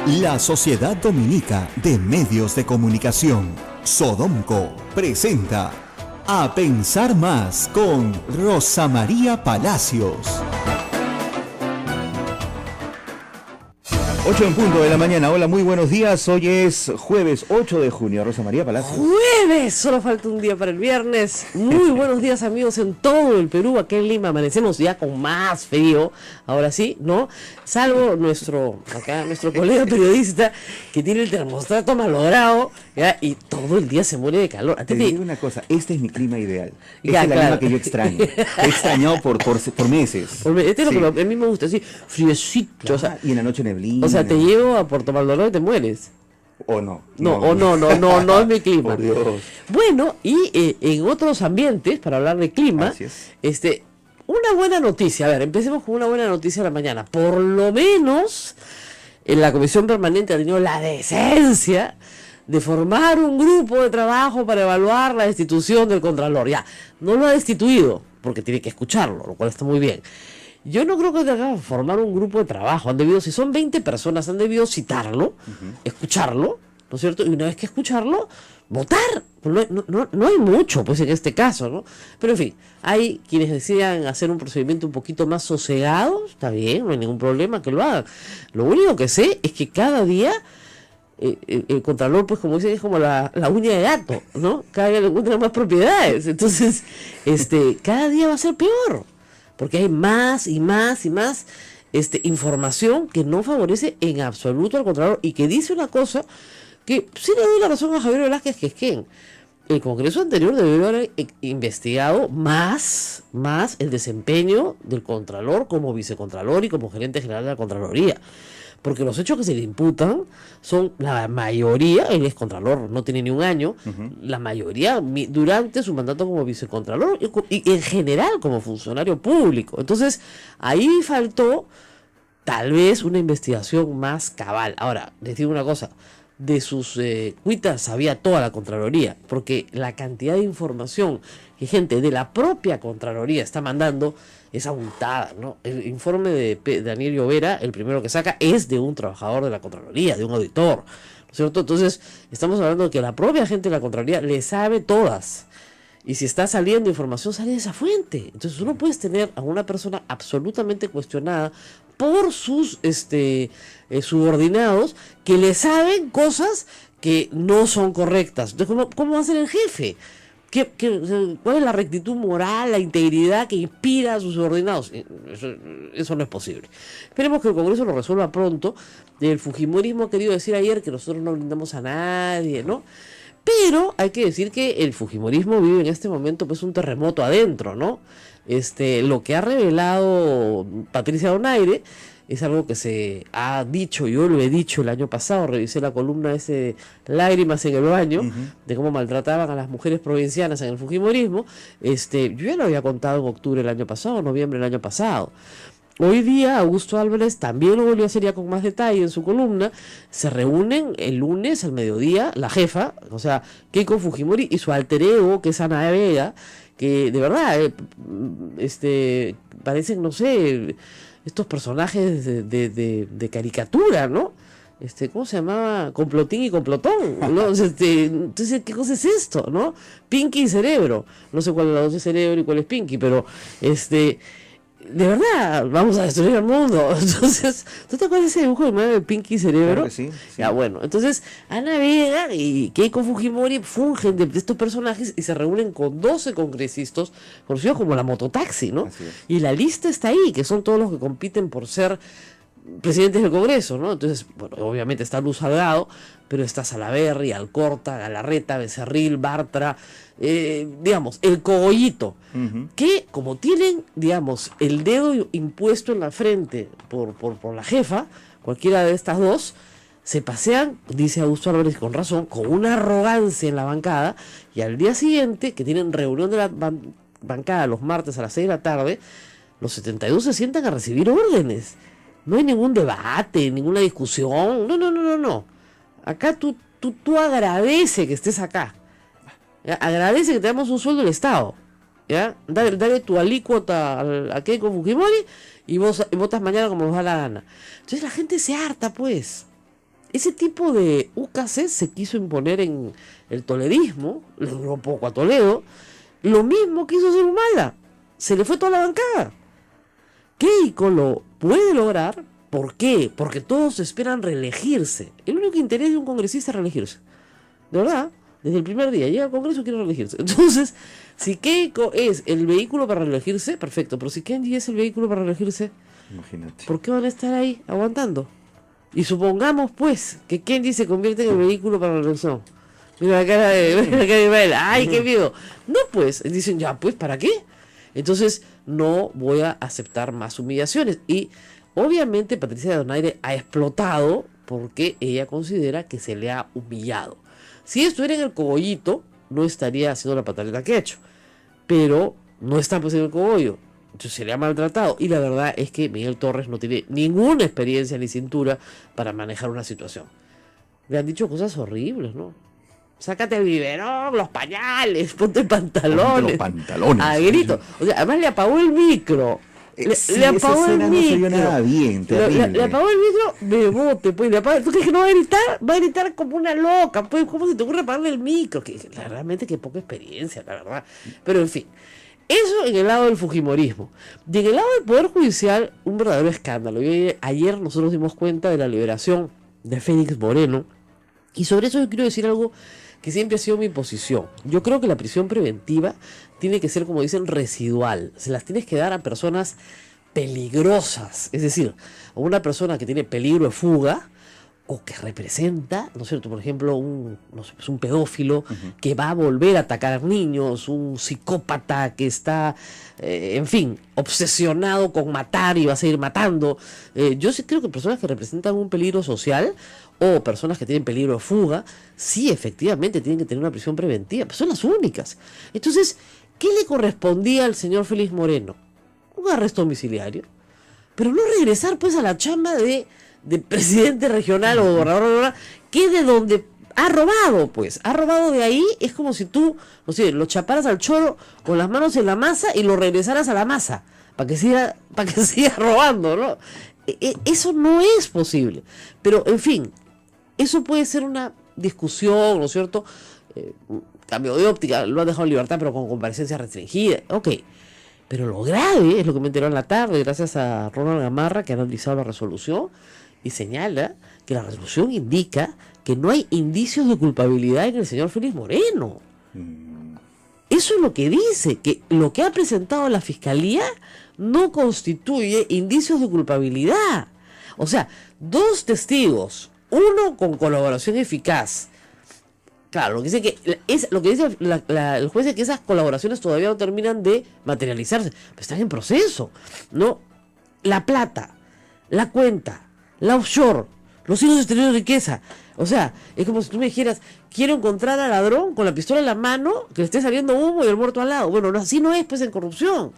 La Sociedad Dominica de Medios de Comunicación, Sodomco, presenta A Pensar Más con Rosa María Palacios. 8 en punto de la mañana. Hola, muy buenos días. Hoy es jueves 8 de junio. Rosa María Palacios. ¡Jueves! Solo falta un día para el viernes. Muy buenos días, amigos, en todo el Perú. Aquí en Lima amanecemos ya con más frío. Ahora sí, ¿no? Salvo nuestro colega periodista que tiene el termostato malogrado, ¿ya? Y todo el día se muere de calor. Te digo una cosa, este es mi clima ideal. Ya, Esta es la claro. clima que yo extraño. He extrañado por meses. Este es Sí. lo que a mí me gusta, así, friecito. Claro, O sea, y en la noche neblina. te llevo a Puerto Maldonado y te mueres. O no. No es mi clima. Por Dios. Bueno, y en otros ambientes, para hablar de clima, Así es. una buena noticia. A ver, empecemos con una buena noticia de la mañana. Por lo menos, en la Comisión Permanente ha tenido la decencia de formar un grupo de trabajo para evaluar la destitución del Contralor. Ya, no lo ha destituido, porque tiene que escucharlo, lo cual está muy bien. Yo no creo que tengan que formar un grupo de trabajo. Si son 20 personas, han debido citarlo, escucharlo, ¿no es cierto? Y una vez que escucharlo, votar. No hay mucho, pues, en este caso, ¿no? Pero, en fin, hay quienes decidan hacer un procedimiento un poquito más sosegado. Está bien, no hay ningún problema que lo hagan. Lo único que sé es que cada día el Contralor, pues, como dicen, es como la uña de gato, ¿no? Cada día le encuentran más propiedades. Entonces, cada día va a ser peor, porque hay más y más y más información que no favorece en absoluto al Contralor y que dice una cosa que sí le doy la razón a Javier Velázquez, que es que el Congreso anterior debió haber investigado más el desempeño del Contralor como vicecontralor y como gerente general de la Contraloría. Porque los hechos que se le imputan son, la mayoría, él es Contralor, no tiene ni un año, la mayoría durante su mandato como vicecontralor y en general como funcionario público. Entonces, ahí faltó tal vez una investigación más cabal. Ahora, les digo una cosa, de sus cuitas sabía toda la Contraloría, porque la cantidad de información que gente de la propia Contraloría está mandando es abultada, ¿no? El informe de Daniel Llovera, el primero que saca, es de un trabajador de la Contraloría, de un auditor, ¿no es cierto? Entonces, estamos hablando de que la propia gente de la Contraloría le sabe todas. Y si está saliendo información, sale de esa fuente. Entonces, tú no puedes tener a una persona absolutamente cuestionada por sus subordinados que le saben cosas que no son correctas. Entonces, ¿cómo va a ser el jefe? ¿Cuál es la rectitud moral, la integridad que inspira a sus subordinados? Eso no es posible. Esperemos que el Congreso lo resuelva pronto. El fujimorismo ha querido decir ayer que nosotros no brindamos a nadie, ¿no? Pero hay que decir que el fujimorismo vive en este momento pues un terremoto adentro, ¿no? Lo que ha revelado Patricia Donaire es algo que se ha dicho, yo lo he dicho el año pasado, revisé la columna Lágrimas en el baño, de cómo maltrataban a las mujeres provincianas en el fujimorismo. Yo ya lo había contado en octubre del año pasado, noviembre del año pasado. Hoy día Augusto Álvarez también lo volvió a hacer ya con más detalle en su columna. Se reúnen el lunes al mediodía, la jefa, o sea, Keiko Fujimori y su alter ego, que es Ana Vega, que de verdad parecen, no sé, estos personajes de caricatura, ¿no? ¿Cómo se llamaba? Complotín y complotón, ¿no? Entonces, ¿qué cosa es esto, no? Pinky y Cerebro. No sé cuál de las dos es Cerebro y cuál es Pinky, pero de verdad, vamos a destruir el mundo. Entonces, ¿tú te acuerdas de ese dibujo de Pinky y Cerebro? Claro que sí. Ya, bueno, entonces Ana Vega y Keiko Fujimori fungen de estos personajes y se reúnen con 12 congresistas conocidos como la mototaxi, ¿no? Así es. Y la lista está ahí, que son todos los que compiten por ser presidentes del Congreso, ¿no? Entonces, bueno, obviamente está Luz Salgado, pero está Salaverry, Alcorta, Galarreta, Becerril, Bartra, digamos, el cogollito, que como tienen, digamos, el dedo impuesto en la frente por la jefa, cualquiera de estas dos, se pasean, dice Augusto Álvarez con razón, con una arrogancia en la bancada, y al día siguiente, que tienen reunión de la bancada los martes a las 6 de la tarde, los 72 se sientan a recibir órdenes. No hay ningún debate, ninguna discusión. No. Acá tú agradece que estés acá. ¿Ya? Agradece que te damos un sueldo del Estado. ¿Ya? Dale tu alícuota a Keiko Fujimori y vos votas mañana como nos da la gana. Entonces la gente se harta, pues. ese tipo de UKC se quiso imponer en el toledismo, le duró poco a Toledo, lo mismo quiso hacer Humala, se le fue toda la bancada. Keiko lo puede lograr, ¿por qué? Porque todos esperan reelegirse. El único interés de un congresista es reelegirse. De verdad, desde el primer día llega al Congreso y quiere reelegirse. Entonces, si Keiko es el vehículo para reelegirse, perfecto. Pero si Kenji es el vehículo para reelegirse, Imagínate. ¿por qué van a estar ahí aguantando? Y supongamos, pues, que Kenji se convierte en el vehículo para la reelección. Mira la cara de Israel. ¡Ay, qué miedo! No, pues, dicen, ya, pues, ¿para qué? Entonces, no voy a aceptar más humillaciones. Y, obviamente, Patricia Donaire ha explotado porque ella considera que se le ha humillado. Si estuviera en el cogollito, no estaría haciendo la pataleta que ha hecho. Pero no está pues en el cogollo. Entonces se le ha maltratado. Y la verdad es que Miguel Torres no tiene ninguna experiencia ni cintura para manejar una situación. Le han dicho cosas horribles, ¿no? Sácate el biberón, los pañales, ponte pantalones. Los pantalones. A grito. O sea, además le apagó el micro. Sí, le apagó esa el escena micro. no se vio nada bien, terrible. Le apagó el micro de bote, pues. ¿Tú crees que no va a gritar? Va a gritar como una loca, pues. ¿Cómo se te ocurre apagarle el micro? Realmente que poca experiencia, la verdad. Pero en fin. Eso en el lado del fujimorismo. Y en el lado del Poder Judicial, un verdadero escándalo. Ayer nosotros dimos cuenta de la liberación de Félix Moreno. Y sobre eso yo quiero decir algo que siempre ha sido mi posición. Yo creo que la prisión preventiva tiene que ser, como dicen, residual. Se las tienes que dar a personas peligrosas. Es decir, a una persona que tiene peligro de fuga o que representa, ¿no es cierto? Por ejemplo, un pedófilo que va a volver a atacar a niños, un psicópata que está, en fin, obsesionado con matar y va a seguir matando. Yo sí creo que personas que representan un peligro social o personas que tienen peligro de fuga, sí, efectivamente tienen que tener una prisión preventiva, pero son las únicas. Entonces, ¿qué le correspondía al señor Félix Moreno? Un arresto domiciliario, pero no regresar pues a la chamba de presidente regional o gobernador, que de donde ha robado, pues, ha robado de ahí. Es como si tú, no sé, lo chaparas al choro con las manos en la masa y lo regresaras a la masa, para que siga robando, ¿no? Eso no es posible. Pero, en fin, eso puede ser una discusión, ¿no es cierto? Cambio de óptica, lo han dejado en libertad, pero con comparecencia restringida, ok. Pero lo grave es lo que me enteró en la tarde, gracias a Ronald Gamarra, que ha analizado la resolución, y señala que la resolución indica que no hay indicios de culpabilidad en el señor Félix Moreno. Eso es lo que dice, que lo que ha presentado la Fiscalía no constituye indicios de culpabilidad. O sea, 2 testigos, uno con colaboración eficaz. Claro, lo que dice el juez es que esas colaboraciones todavía no terminan de materializarse, pero están en proceso, ¿no? La plata, la cuenta, la offshore, los hijos exteriores de riqueza. O sea, es como si tú me dijeras, quiero encontrar al ladrón con la pistola en la mano, que le esté saliendo humo y el muerto al lado. Bueno, no, así no es, pues, en corrupción.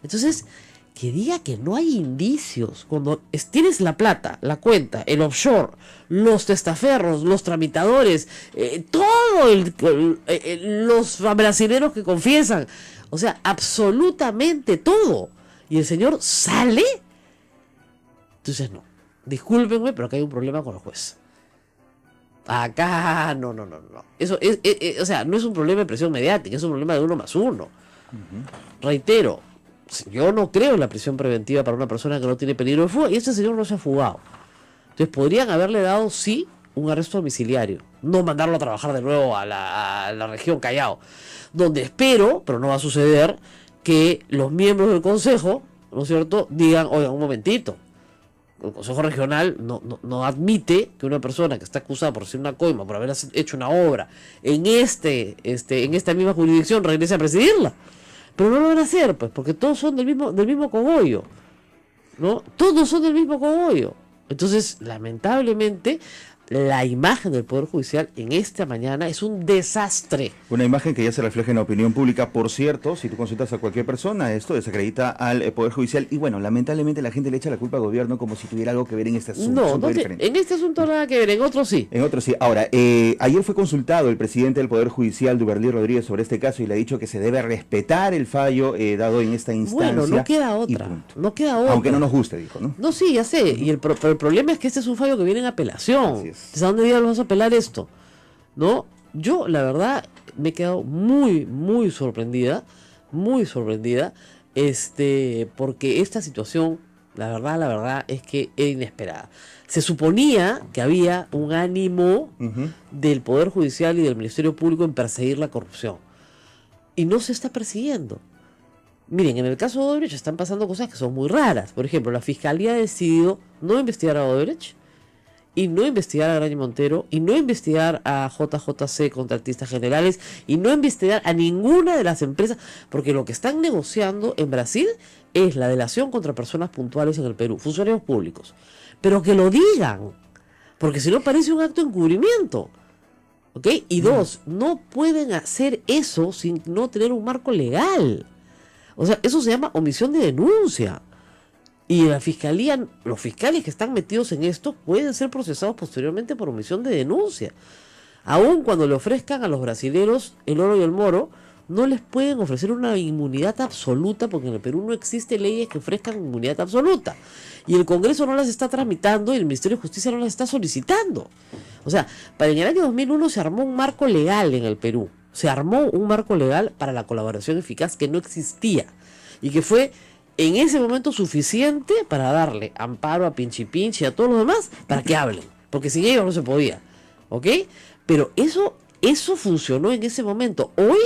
Entonces, que diga que no hay indicios, cuando tienes la plata, la cuenta, el offshore, los testaferros, los tramitadores, los brasileños que confiesan, o sea, absolutamente todo, y el señor sale. Entonces no, discúlpenme, pero acá hay un problema con el juez. Acá no. Eso es, o sea, no es un problema de presión mediática, es un problema de 1+1. Reitero, yo no creo en la prisión preventiva para una persona que no tiene peligro de fuga, y este señor no se ha fugado. Entonces podrían haberle dado, sí, un arresto domiciliario, no mandarlo a trabajar de nuevo a la región Callao, donde espero, pero no va a suceder, que los miembros del consejo, ¿no es cierto?, digan, oigan, un momentito, el consejo regional no admite que una persona que está acusada por hacer una coima, por haber hecho una obra en esta misma jurisdicción, regrese a presidirla. Pero no lo van a hacer, pues, porque todos son del mismo cogollo, ¿no? Todos son del mismo cogollo. Entonces, lamentablemente, la imagen del Poder Judicial en esta mañana es un desastre. Una imagen que ya se refleja en la opinión pública. Por cierto, si tú consultas a cualquier persona, esto desacredita al Poder Judicial. Y bueno, lamentablemente la gente le echa la culpa al gobierno como si tuviera algo que ver en este asunto. No, en este asunto nada que ver, en otros sí. En otros sí. Ahora, ayer fue consultado el presidente del Poder Judicial, Duberly Rodríguez, sobre este caso y le ha dicho que se debe respetar el fallo dado en esta instancia. Bueno, no queda otra. Aunque no nos guste, dijo, ¿no? No, sí, ya sé. Pero el problema es que este es un fallo que viene en apelación. es. Entonces, ¿a dónde diablos vas a apelar esto? ¿No? Yo, la verdad, me he quedado muy, muy sorprendida, porque esta situación, la verdad es que es inesperada. Se suponía que había un ánimo del Poder Judicial y del Ministerio Público en perseguir la corrupción. Y no se está persiguiendo. Miren, en el caso de Odebrecht están pasando cosas que son muy raras. Por ejemplo, la Fiscalía ha decidido no investigar a Odebrecht, y no investigar a Graña Montero, y no investigar a JJC, contratistas generales, y no investigar a ninguna de las empresas, porque lo que están negociando en Brasil es la delación contra personas puntuales en el Perú, funcionarios públicos. Pero que lo digan, porque si no parece un acto de encubrimiento. ¿Ok? Y dos, no pueden hacer eso sin no tener un marco legal. O sea, eso se llama omisión de denuncia. Y la fiscalía, los fiscales que están metidos en esto pueden ser procesados posteriormente por omisión de denuncia. Aun cuando le ofrezcan a los brasileros el oro y el moro, no les pueden ofrecer una inmunidad absoluta, porque en el Perú no existe leyes que ofrezcan inmunidad absoluta. Y el Congreso no las está tramitando y el Ministerio de Justicia no las está solicitando. O sea, para en el año 2001 se armó un marco legal en el Perú. Se armó un marco legal para la colaboración eficaz que no existía y que fue en ese momento suficiente para darle amparo a Pinchi Pinchi y a todos los demás para que hablen, porque sin ellos no se podía, ¿ok? Pero eso funcionó en ese momento. Hoy,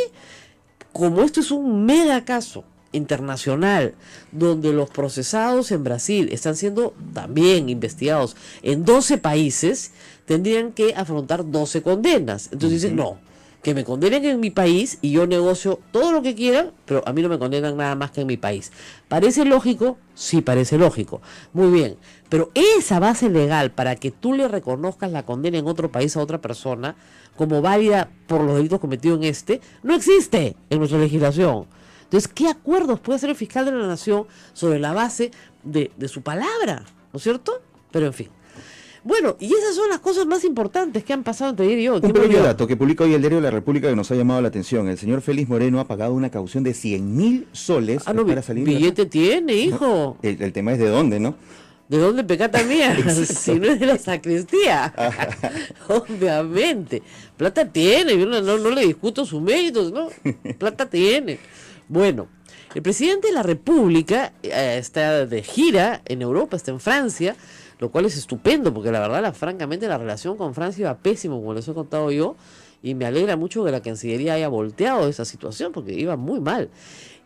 como esto es un mega caso internacional, donde los procesados en Brasil están siendo también investigados en 12 países, tendrían que afrontar 12 condenas. Entonces dicen, no, que me condenen en mi país y yo negocio todo lo que quieran, pero a mí no me condenan nada más que en mi país. ¿Parece lógico? Sí, parece lógico. Muy bien, pero esa base legal para que tú le reconozcas la condena en otro país a otra persona como válida por los delitos cometidos en este, no existe en nuestra legislación. Entonces, ¿qué acuerdos puede hacer el fiscal de la Nación sobre la base de su palabra? ¿No es cierto? Pero en fin. Bueno, y esas son las cosas más importantes que han pasado entre ayer y hoy. Un pequeño dato que publica hoy el diario La República que nos ha llamado la atención. El señor Félix Moreno ha pagado una caución de 100.000 soles para salir. Billete tiene, hijo. No, el tema es de dónde, ¿no? ¿De dónde pecata mía? Si no es de la sacristía. Obviamente. Plata tiene, yo no le discuto sus méritos, ¿no? Plata tiene. Bueno, el presidente de la República está de gira en Europa, está en Francia, lo cual es estupendo, porque la verdad, francamente, la relación con Francia iba pésimo, como les he contado yo, y me alegra mucho que la Cancillería haya volteado esa situación, porque iba muy mal.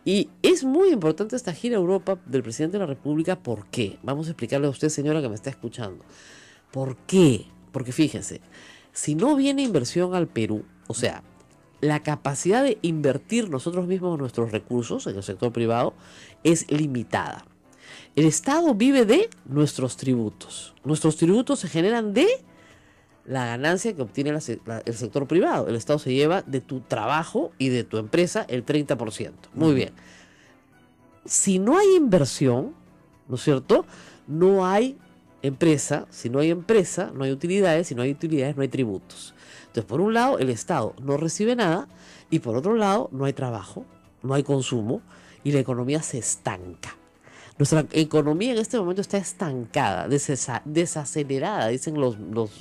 Y es muy importante esta gira a Europa del presidente de la República. ¿Por qué? Vamos a explicarle a usted, señora, que me está escuchando. ¿Por qué? Porque fíjense, si no viene inversión al Perú, o sea, la capacidad de invertir nosotros mismos nuestros recursos en el sector privado es limitada. El Estado vive de nuestros tributos. Nuestros tributos se generan de la ganancia que obtiene el sector privado. El Estado se lleva de tu trabajo y de tu empresa el 30%. Muy bien. Si no hay inversión, ¿no es cierto? No hay empresa. Si no hay empresa, no hay utilidades. Si no hay utilidades, no hay tributos. Entonces, por un lado, el Estado no recibe nada y por otro lado, no hay trabajo, no hay consumo y la economía se estanca. Nuestra economía en este momento está estancada, desacelerada, dicen los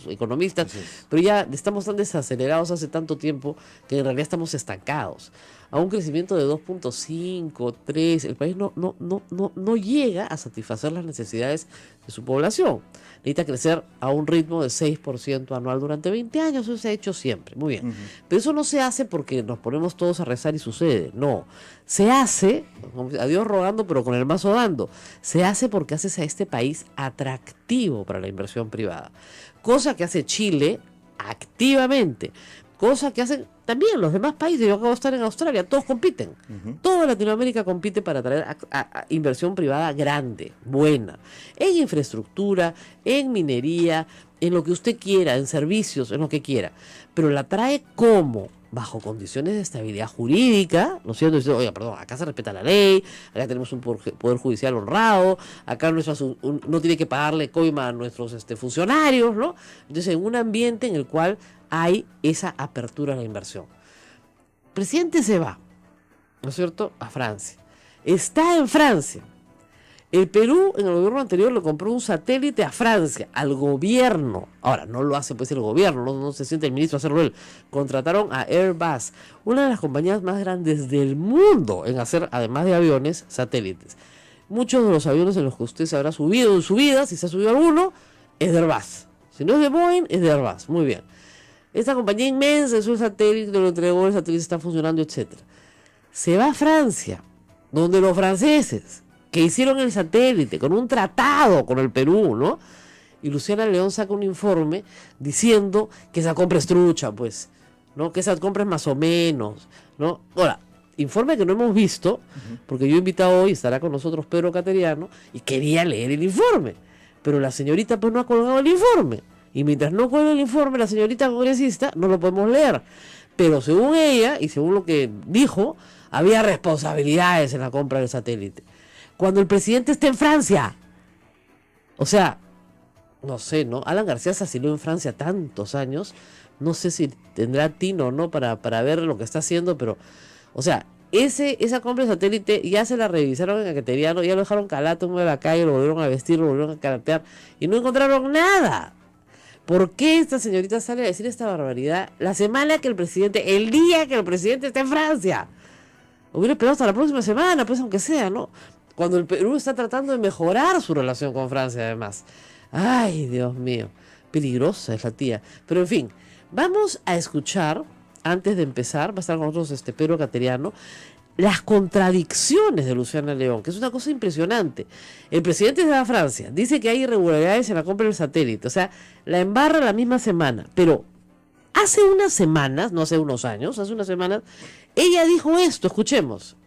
economistas, pero ya estamos tan desacelerados hace tanto tiempo que en realidad estamos estancados. A un crecimiento de 2.5, 3, el país no llega a satisfacer las necesidades de su población. Necesita crecer a un ritmo de 6% anual durante 20 años, eso se ha hecho siempre, muy bien. Pero eso no se hace porque nos ponemos todos a rezar y sucede, no. Se hace, a Dios rogando pero con el mazo dando, se hace porque haces a este país atractivo para la inversión privada. Cosa que hace Chile activamente, cosa que hacen también los demás países. Yo acabo de estar en Australia, todos compiten. Toda Latinoamérica compite para traer a inversión privada grande, buena, en infraestructura, en minería, en lo que usted quiera, en servicios, en lo que quiera. Pero la trae ¿cómo? Bajo condiciones de estabilidad jurídica, ¿no es cierto? Dice, oiga, perdón, acá se respeta la ley, acá tenemos un poder judicial honrado, acá no tiene que pagarle coima a nuestros funcionarios, ¿no? Entonces, en un ambiente en el cual hay esa apertura a la inversión. El presidente se va, ¿no es cierto?, a Francia. Está en Francia. El Perú en el gobierno anterior le compró un satélite a Francia, al gobierno. Ahora, no lo hace pues el gobierno, no se siente el ministro a hacerlo él. Contrataron a Airbus, una de las compañías más grandes del mundo en hacer, además de aviones, satélites. Muchos de los aviones en los que usted se habrá subido en su vida, si se ha subido alguno, es de Airbus. Si no es de Boeing, es de Airbus. Muy bien. Esta compañía inmensa es un satélite, lo entregó, el satélite está funcionando, etc. Se va a Francia, donde los franceses que hicieron el satélite con un tratado con el Perú, ¿no? Y Luciana León saca un informe diciendo que esa compra es trucha, pues, ¿no? Que esa compra es más o menos, ¿no? Ahora, informe que no hemos visto, porque yo he invitado hoy, estará con nosotros Pedro Cateriano, y quería leer el informe, pero la señorita pues no ha colgado el informe, y mientras no cuelga el informe la señorita congresista, no lo podemos leer, pero según ella, y según lo que dijo, había responsabilidades en la compra del satélite. Cuando el presidente está en Francia. O sea, no sé, ¿no? Alan García se asiló en Francia tantos años. No sé si tendrá tino o no para ver lo que está haciendo, pero, o sea, esa compra de satélite ya se la revisaron en Cateriano, ya lo dejaron calato en la calle, lo volvieron a vestir, lo volvieron a caratear y no encontraron nada. ¿Por qué esta señorita sale a decir esta barbaridad la semana que el presidente, el día que el presidente está en Francia? Hubiera esperado hasta la próxima semana, pues aunque sea, ¿no? Cuando el Perú está tratando de mejorar su relación con Francia, además. Ay, Dios mío, peligrosa es la tía. Pero en fin, vamos a escuchar, antes de empezar, va a estar con nosotros Pedro Cateriano, las contradicciones de Luciana León, que es una cosa impresionante. El presidente de Francia dice que hay irregularidades en la compra del satélite, o sea, la embarra la misma semana, pero hace unas semanas, no hace unos años, hace unas semanas, ella dijo esto, escuchemos.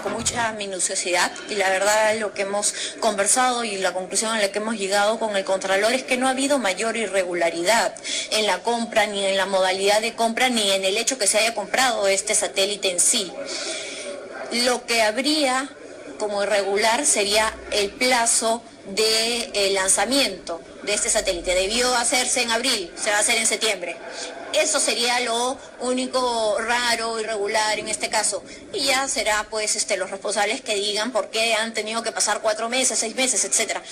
Con mucha minuciosidad, y la verdad lo que hemos conversado y la conclusión a la que hemos llegado con el Contralor es que no ha habido mayor irregularidad en la compra, ni en la modalidad de compra, ni en el hecho que se haya comprado este satélite en sí. Lo que habría como irregular sería el plazo de lanzamiento de este satélite. Debió hacerse en abril, se va a hacer en septiembre. Eso sería lo único raro, irregular en este caso. Y ya será pues los responsables que digan por qué han tenido que pasar 4 meses, 6 meses, etcétera.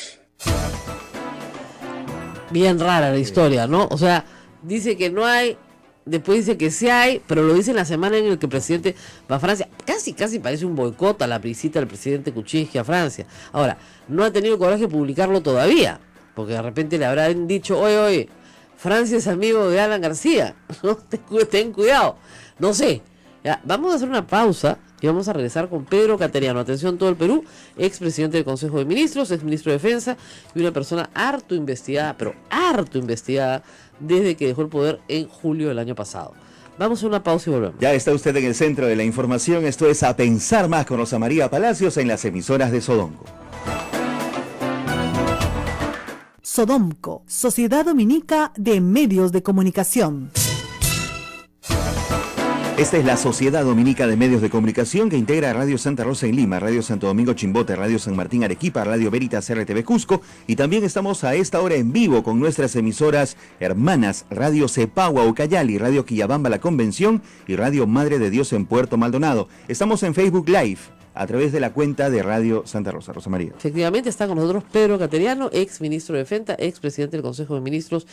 Bien rara la historia, ¿no? O sea, dice que no hay, después dice que sí hay, pero lo dice en la semana en la que el presidente va a Francia. Casi parece un boicot a la visita del presidente Kuczynski a Francia. Ahora, no ha tenido coraje de publicarlo todavía, porque de repente le habrán dicho, oye, Francia es amigo de Alan García, ¿no? Ten cuidado, no sé. Ya, vamos a hacer una pausa y vamos a regresar con Pedro Cateriano. Atención todo el Perú, expresidente del Consejo de Ministros, exministro de Defensa y una persona harto investigada, pero harto investigada desde que dejó el poder en julio del año pasado. Vamos a una pausa y volvemos. Ya está usted en el centro de la información. Esto es A Pensar Más con Rosa María Palacios en las emisoras de Sodonco. Sodomco, Sociedad Dominica de Medios de Comunicación. Esta es la Sociedad Dominica de Medios de Comunicación que integra Radio Santa Rosa en Lima, Radio Santo Domingo Chimbote, Radio San Martín Arequipa, Radio Veritas RTV Cusco, y también estamos a esta hora en vivo con nuestras emisoras hermanas Radio Cepagua Ucayali, Radio Quillabamba La Convención y Radio Madre de Dios en Puerto Maldonado. Estamos en Facebook Live a través de la cuenta de Radio Santa Rosa. Rosa María. Efectivamente está con nosotros Pedro Cateriano, ex ministro de Defensa, ex presidente del Consejo de Ministros,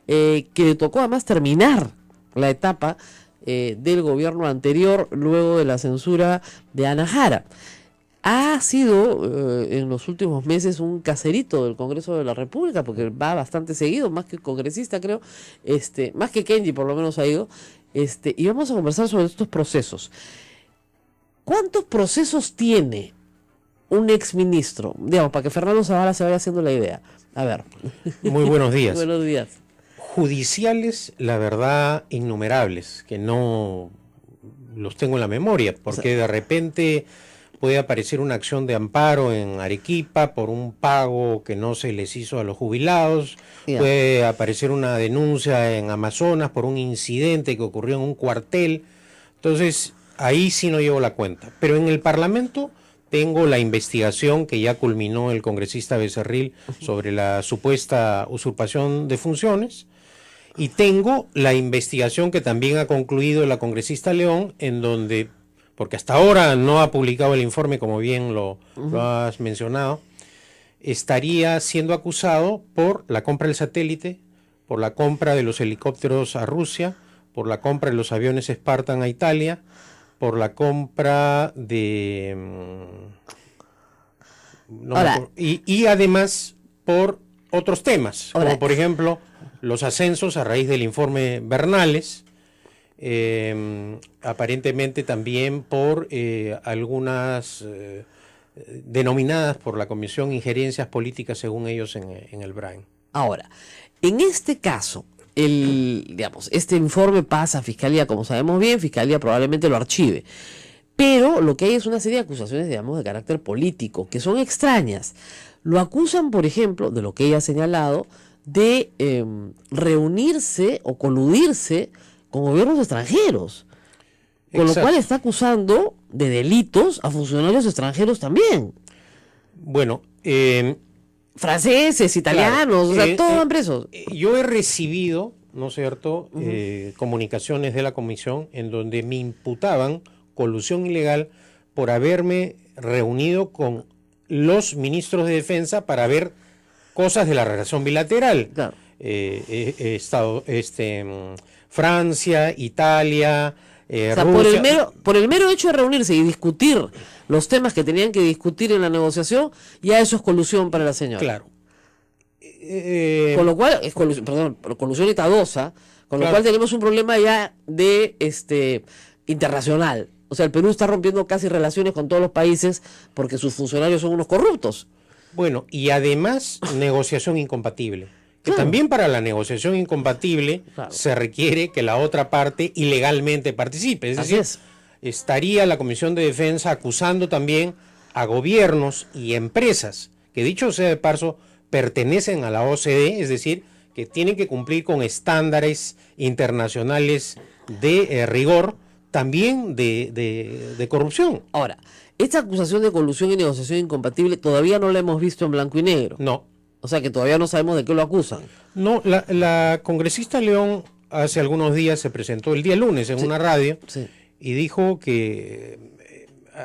que le tocó además terminar la etapa del gobierno anterior luego de la censura de Ana Jara. Ha sido en los últimos meses un caserito del Congreso de la República, porque va bastante seguido, más que congresista creo, más que Kenji por lo menos ha ido, y vamos a conversar sobre estos procesos. ¿Cuántos procesos tiene un exministro? Digamos, para que Fernando Zavala se vaya haciendo la idea. A ver. Muy buenos días. Buenos días. Judiciales, la verdad, innumerables, que no los tengo en la memoria, porque de repente puede aparecer una acción de amparo en Arequipa por un pago que no se les hizo a los jubilados, puede aparecer una denuncia en Amazonas por un incidente que ocurrió en un cuartel. Entonces, ahí sí no llevo la cuenta. Pero en el Parlamento tengo la investigación que ya culminó el congresista Becerril sobre la supuesta usurpación de funciones. Y tengo la investigación que también ha concluido la congresista León, en donde, porque hasta ahora no ha publicado el informe, como bien lo has mencionado, estaría siendo acusado por la compra del satélite, por la compra de los helicópteros a Rusia, por la compra de los aviones Spartan a Italia, por la compra de... y además por otros temas, como por ejemplo los ascensos a raíz del informe Bernales, aparentemente también por algunas denominadas por la Comisión injerencias políticas, según ellos, en el Brain. Ahora, en este caso, este informe pasa a Fiscalía, como sabemos bien, Fiscalía probablemente lo archive. Pero lo que hay es una serie de acusaciones, digamos, de carácter político, que son extrañas. Lo acusan, por ejemplo, de lo que ella ha señalado, de reunirse o coludirse con gobiernos extranjeros. Con lo cual está acusando de delitos a funcionarios extranjeros también. Bueno, franceses, italianos, claro, o sea, todos van presos. Yo he recibido, ¿no es cierto?, comunicaciones de la comisión en donde me imputaban colusión ilegal por haberme reunido con los ministros de defensa para ver cosas de la relación bilateral. Claro. Francia, Italia, o sea, Rusia. por el mero hecho de reunirse y discutir los temas que tenían que discutir en la negociación, ya eso es colusión para la señora. Claro. Con lo cual, es colusión itadosa, con lo cual tenemos un problema ya de internacional. O sea, el Perú está rompiendo casi relaciones con todos los países porque sus funcionarios son unos corruptos. Bueno, y además negociación incompatible. Que Claro. también para la negociación incompatible se requiere que la otra parte ilegalmente participe. Es decir, estaría la Comisión de Defensa acusando también a gobiernos y empresas que, dicho sea de paso, pertenecen a la OCDE, es decir, que tienen que cumplir con estándares internacionales de rigor, también de corrupción. Ahora, esta acusación de colusión y negociación incompatible todavía no la hemos visto en blanco y negro. No. O sea que todavía no sabemos de qué lo acusan. No, la congresista León hace algunos días se presentó el día lunes en una radio y dijo que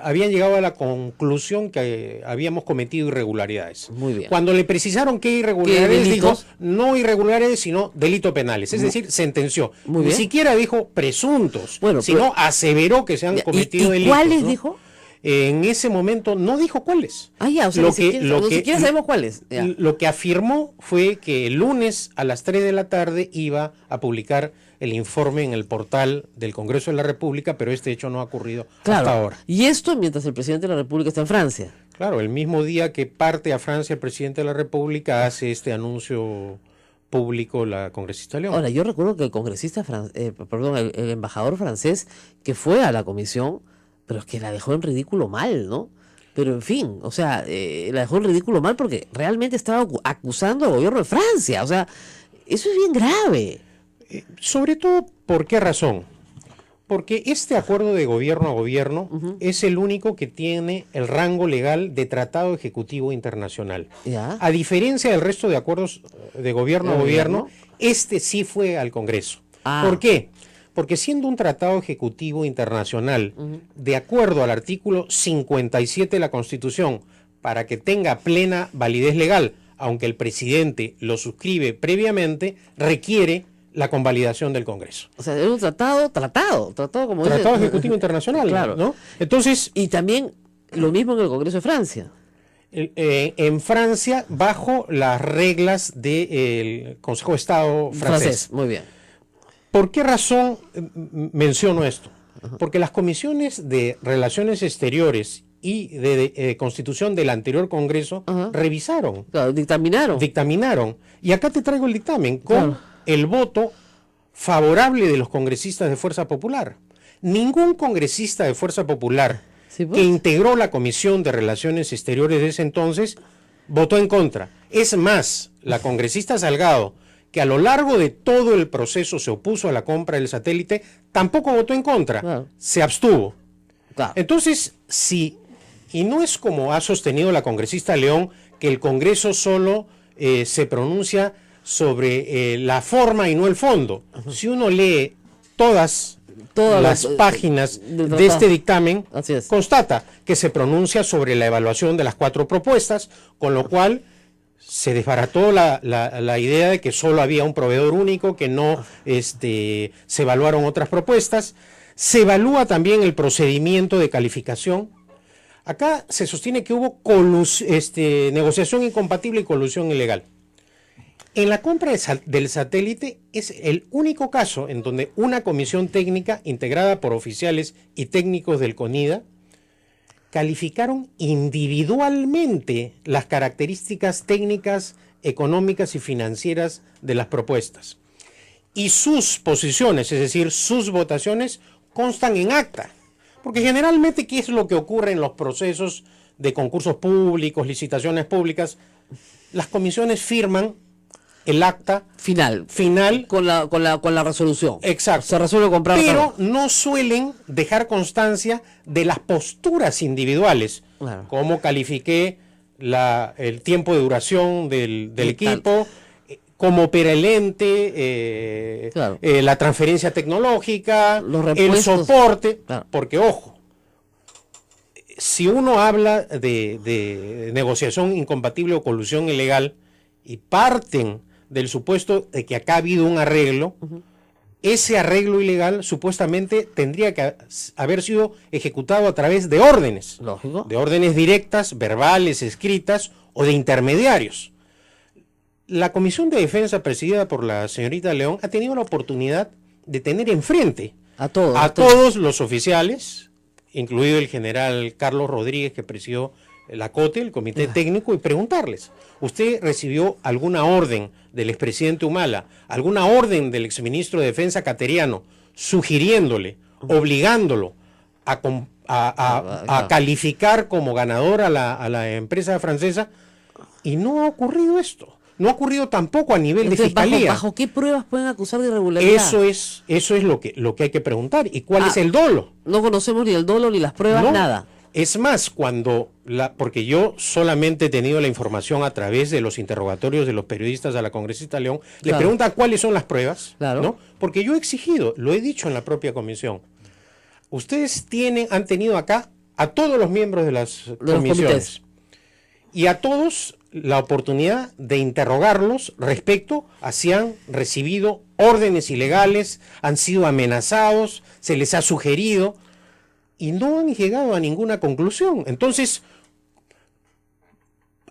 habían llegado a la conclusión que habíamos cometido irregularidades. Muy bien. Cuando le precisaron qué irregularidades, dijo no irregularidades, sino delitos penales. Es decir, sentenció. Ni siquiera dijo presuntos, sino aseveró que se han cometido delitos. ¿Cuáles ¿no? dijo? En ese momento no dijo cuáles. Ah, ya, o sea, ni siquiera sabemos cuáles. Ya. Lo que afirmó fue que el lunes a las 3 de la tarde iba a publicar el informe en el portal del Congreso de la República, pero este hecho no ha ocurrido hasta ahora. Y esto mientras el presidente de la República está en Francia. Claro, el mismo día que parte a Francia el presidente de la República hace este anuncio público la congresista León. Ahora, yo recuerdo que el congresista, el embajador francés que fue a la comisión, pero es que la dejó en ridículo mal, ¿no? Pero en fin, o sea, la dejó en ridículo mal porque realmente estaba acusando al gobierno de Francia. O sea, eso es bien grave. Sobre todo, ¿por qué razón? Porque este acuerdo de gobierno a gobierno es el único que tiene el rango legal de tratado ejecutivo internacional. ¿Ya? A diferencia del resto de acuerdos de gobierno a gobierno, este sí fue al Congreso. ¿Por qué? Porque siendo un tratado ejecutivo internacional, de acuerdo al artículo 57 de la Constitución, para que tenga plena validez legal, aunque el presidente lo suscribe previamente, requiere la convalidación del Congreso. O sea, es un tratado como dice. Tratado ejecutivo internacional, claro. ¿no? Entonces, y también lo mismo en el Congreso de Francia. En Francia, bajo las reglas del Consejo de Estado francés. Muy bien. ¿Por qué razón menciono esto? Porque las comisiones de Relaciones Exteriores y de Constitución del anterior Congreso revisaron. Claro, dictaminaron. Y acá te traigo el dictamen con el voto favorable de los congresistas de Fuerza Popular. Ningún congresista de Fuerza Popular que integró la Comisión de Relaciones Exteriores de ese entonces votó en contra. Es más, la congresista Salgado, que a lo largo de todo el proceso se opuso a la compra del satélite, tampoco votó en contra, se abstuvo. Entonces, y no es como ha sostenido la congresista León, que el Congreso solo se pronuncia sobre la forma y no el fondo. Si uno lee todas todas las páginas de este dictamen, constata que se pronuncia sobre la evaluación de las 4 propuestas, con lo cual se desbarató la idea de que solo había un proveedor único, que no se evaluaron otras propuestas. Se evalúa también el procedimiento de calificación. Acá se sostiene que hubo negociación incompatible y colusión ilegal. En la compra del satélite es el único caso en donde una comisión técnica integrada por oficiales y técnicos del CONIDA calificaron individualmente las características técnicas, económicas y financieras de las propuestas. Y sus posiciones, es decir, sus votaciones, constan en acta. Porque generalmente, ¿qué es lo que ocurre en los procesos de concursos públicos, licitaciones públicas? Las comisiones firman el acta final con la resolución. Exacto. Se resuelve comprar. Pero no suelen dejar constancia de las posturas individuales. Claro. Cómo califiqué el tiempo de duración del equipo, cómo opera el ente, claro, la transferencia tecnológica, el soporte. Claro. Porque, ojo, si uno habla de negociación incompatible o colusión ilegal y parten del supuesto de que acá ha habido un arreglo, ese arreglo ilegal supuestamente tendría que haber sido ejecutado a través de órdenes. Lógico. De órdenes directas, verbales, escritas o de intermediarios. La Comisión de Defensa, presidida por la señorita León, ha tenido la oportunidad de tener enfrente a todos los oficiales, incluido el general Carlos Rodríguez, que presidió la COTE, el Comité Técnico, y preguntarles: ¿usted recibió alguna orden del expresidente Humala, alguna orden del exministro de Defensa Cateriano, sugiriéndole, obligándolo a calificar como ganador a la empresa francesa? Y no ha ocurrido esto. No ha ocurrido tampoco a nivel de fiscalía. ¿Bajo qué pruebas pueden acusar de irregularidad? Eso es lo que hay que preguntar. ¿Y cuál es el dolo? No conocemos ni el dolo ni las pruebas, nada. Es más, porque yo solamente he tenido la información a través de los interrogatorios de los periodistas a la congresista León, le preguntan cuáles son las pruebas, ¿no? Porque yo he exigido, lo he dicho en la propia comisión, ustedes han tenido acá a todos los miembros de las comisiones y a todos la oportunidad de interrogarlos respecto a si han recibido órdenes ilegales, han sido amenazados, se les ha sugerido, y no han llegado a ninguna conclusión. Entonces,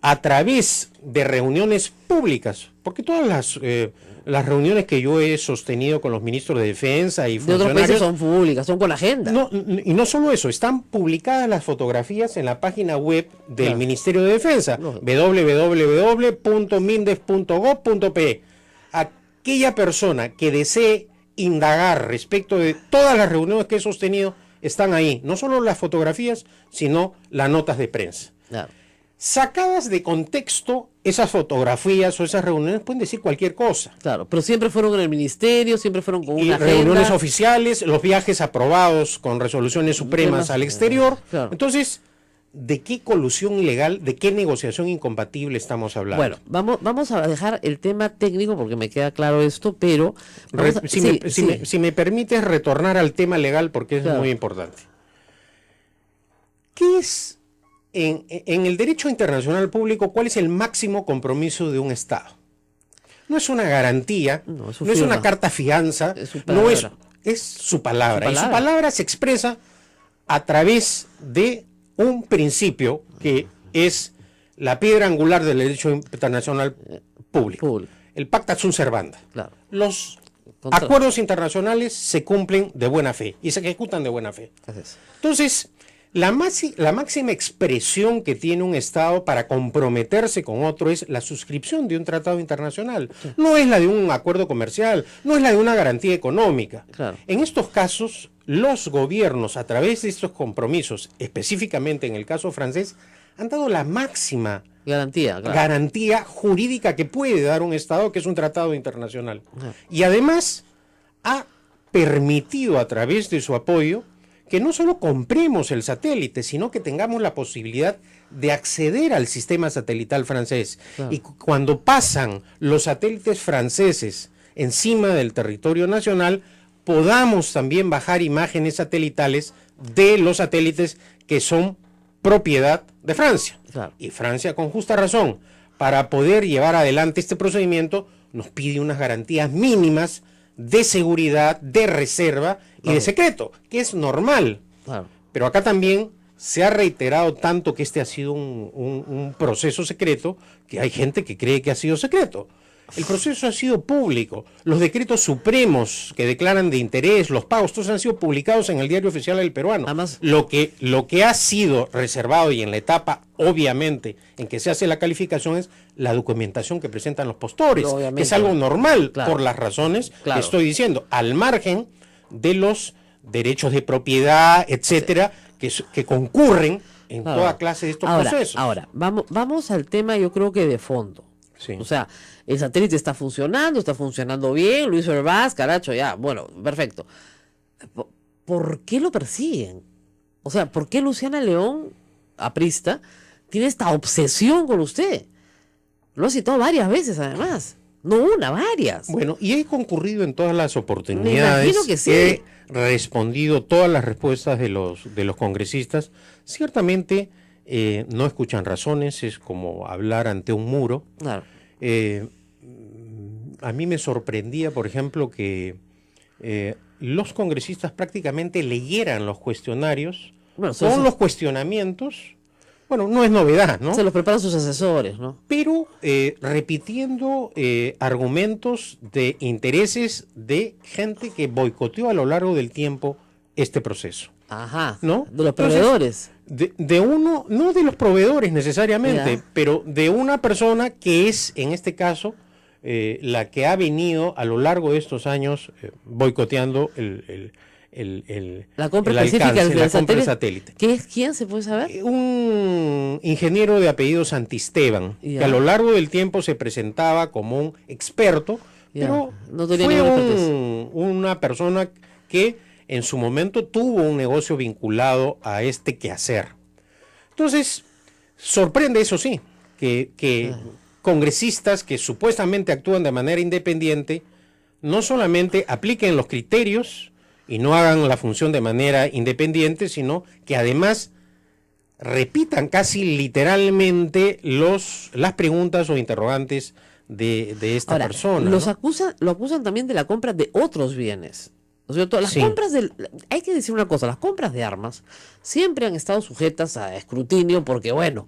a través de reuniones públicas, porque todas las reuniones que yo he sostenido con los ministros de Defensa y funcionarios... De otros países son públicas, son con agenda. Y no solo eso, están publicadas las fotografías en la página web del Ministerio de Defensa, www.mindef.gov.pe. Aquella persona que desee indagar respecto de todas las reuniones que he sostenido, están ahí, no solo las fotografías, sino las notas de prensa. Claro. Sacadas de contexto, esas fotografías o esas reuniones pueden decir cualquier cosa. Claro, pero siempre fueron en el ministerio, siempre fueron con una agenda. Reuniones oficiales, los viajes aprobados con resoluciones supremas al exterior. Claro. Entonces, ¿de qué colusión ilegal, de qué negociación incompatible estamos hablando? Bueno, vamos a dejar el tema técnico porque me queda claro esto, pero... Si me permites retornar al tema legal porque es muy importante. ¿Qué es, en el derecho internacional público, cuál es el máximo compromiso de un Estado? No es una garantía, no es una carta fianza, es su palabra. Y su palabra se expresa a través de un principio que es la piedra angular del derecho internacional público. El pacta sunt servanda. Claro. Los acuerdos internacionales se cumplen de buena fe y se ejecutan de buena fe. Entonces, la máxima expresión que tiene un Estado para comprometerse con otro es la suscripción de un tratado internacional. Sí. No es la de un acuerdo comercial, no es la de una garantía económica. Claro. En estos casos, los gobiernos, a través de estos compromisos, específicamente en el caso francés, han dado la máxima garantía jurídica que puede dar un Estado, que es un tratado internacional. Y además ha permitido a través de su apoyo que no solo compremos el satélite, sino que tengamos la posibilidad de acceder al sistema satelital francés. Y cuando pasan los satélites franceses encima del territorio nacional, podamos también bajar imágenes satelitales de los satélites que son propiedad de Francia. Claro. Y Francia, con justa razón, para poder llevar adelante este procedimiento, nos pide unas garantías mínimas de seguridad, de reserva y de secreto, que es normal. Claro. Pero acá también se ha reiterado tanto que este ha sido un proceso secreto, que hay gente que cree que ha sido secreto. El proceso ha sido público. Los decretos supremos que declaran de interés, los pagos, todos han sido publicados en el Diario Oficial del Peruano. Además, Lo que ha sido reservado y en la etapa, obviamente, en que se hace la calificación es la documentación que presentan los postores, obviamente, que es algo normal, claro, por las razones claro, que estoy diciendo, al margen de los derechos de propiedad, etcétera, que concurren en claro, toda clase de estos procesos. Ahora, vamos al tema, yo creo que de fondo. Sí. O sea, el satélite está funcionando bien, Luis Herbaz, caracho, ya, bueno, perfecto. ¿Por qué lo persiguen? O sea, ¿por qué Luciana León, aprista, tiene esta obsesión con usted? Lo ha citado varias veces, además. No una, varias. Bueno, y he concurrido en todas las Me oportunidades. imagino que sí. He respondido todas las respuestas de los congresistas. Ciertamente no escuchan razones, es como hablar ante un muro. Claro. A mí me sorprendía, por ejemplo, que los congresistas prácticamente leyeran los cuestionarios Bueno, con los cuestionamientos. Bueno, no es novedad, ¿no? Se los preparan sus asesores, ¿no? Pero repitiendo argumentos de intereses de gente que boicoteó a lo largo del tiempo este proceso. Ajá. ¿No? De los Entonces, proveedores. De uno, no de los proveedores necesariamente, Ya. pero de una persona que es, en este caso, la que ha venido a lo largo de estos años boicoteando La compra el específica alcance, del la compra del satélite. satélite. ¿Qué es quién se puede saber? Un ingeniero de apellido Santisteban, Ya. que a lo largo del tiempo se presentaba como un experto, Ya. pero No tenía fue ninguna expertise. una persona que en su momento tuvo un negocio vinculado a este quehacer. Entonces, sorprende, eso sí, que congresistas que supuestamente actúan de manera independiente no solamente apliquen los criterios y no hagan la función de manera independiente, sino que además repitan casi literalmente las preguntas o interrogantes de esta Ahora, persona. lo ¿no? acusan también de la compra de otros bienes. ¿No es cierto? Las Sí. compras hay que decir una cosa, las compras de armas siempre han estado sujetas a escrutinio porque, bueno,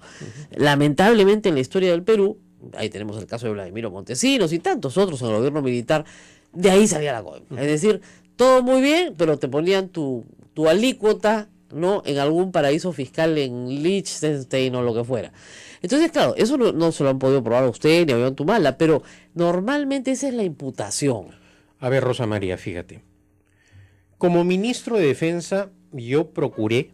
lamentablemente en la historia del Perú, ahí tenemos el caso de Vladimiro Montesinos y tantos otros en el gobierno militar, de ahí salía la cosa. Es decir, todo muy bien, pero te ponían tu alícuota, ¿no?, en algún paraíso fiscal en Liechtenstein o lo que fuera. Entonces, claro, eso no se lo han podido probar a usted ni a Ollantumala, pero normalmente esa es la imputación. A ver, Rosa María, fíjate. Como ministro de Defensa, yo procuré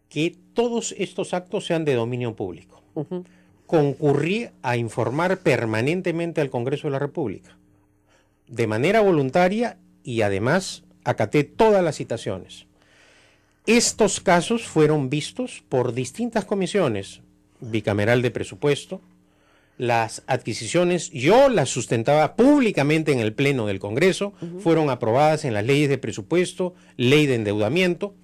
que todos estos actos sean de dominio público. Ujú. Concurrí a informar permanentemente al Congreso de la República, de manera voluntaria, y además acaté todas las citaciones. Estos casos fueron vistos por distintas comisiones, bicameral de presupuesto, las adquisiciones, yo las sustentaba públicamente en el Pleno del Congreso, fueron aprobadas en las leyes de presupuesto, ley de endeudamiento.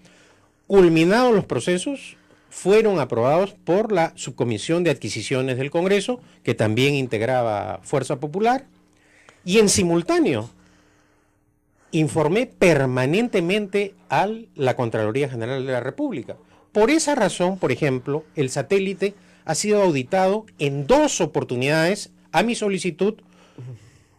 Culminados los procesos, fueron aprobados por la Subcomisión de Adquisiciones del Congreso, que también integraba Fuerza Popular, y en simultáneo informé permanentemente a la Contraloría General de la República. Por esa razón, por ejemplo, el satélite ha sido auditado en 2 oportunidades a mi solicitud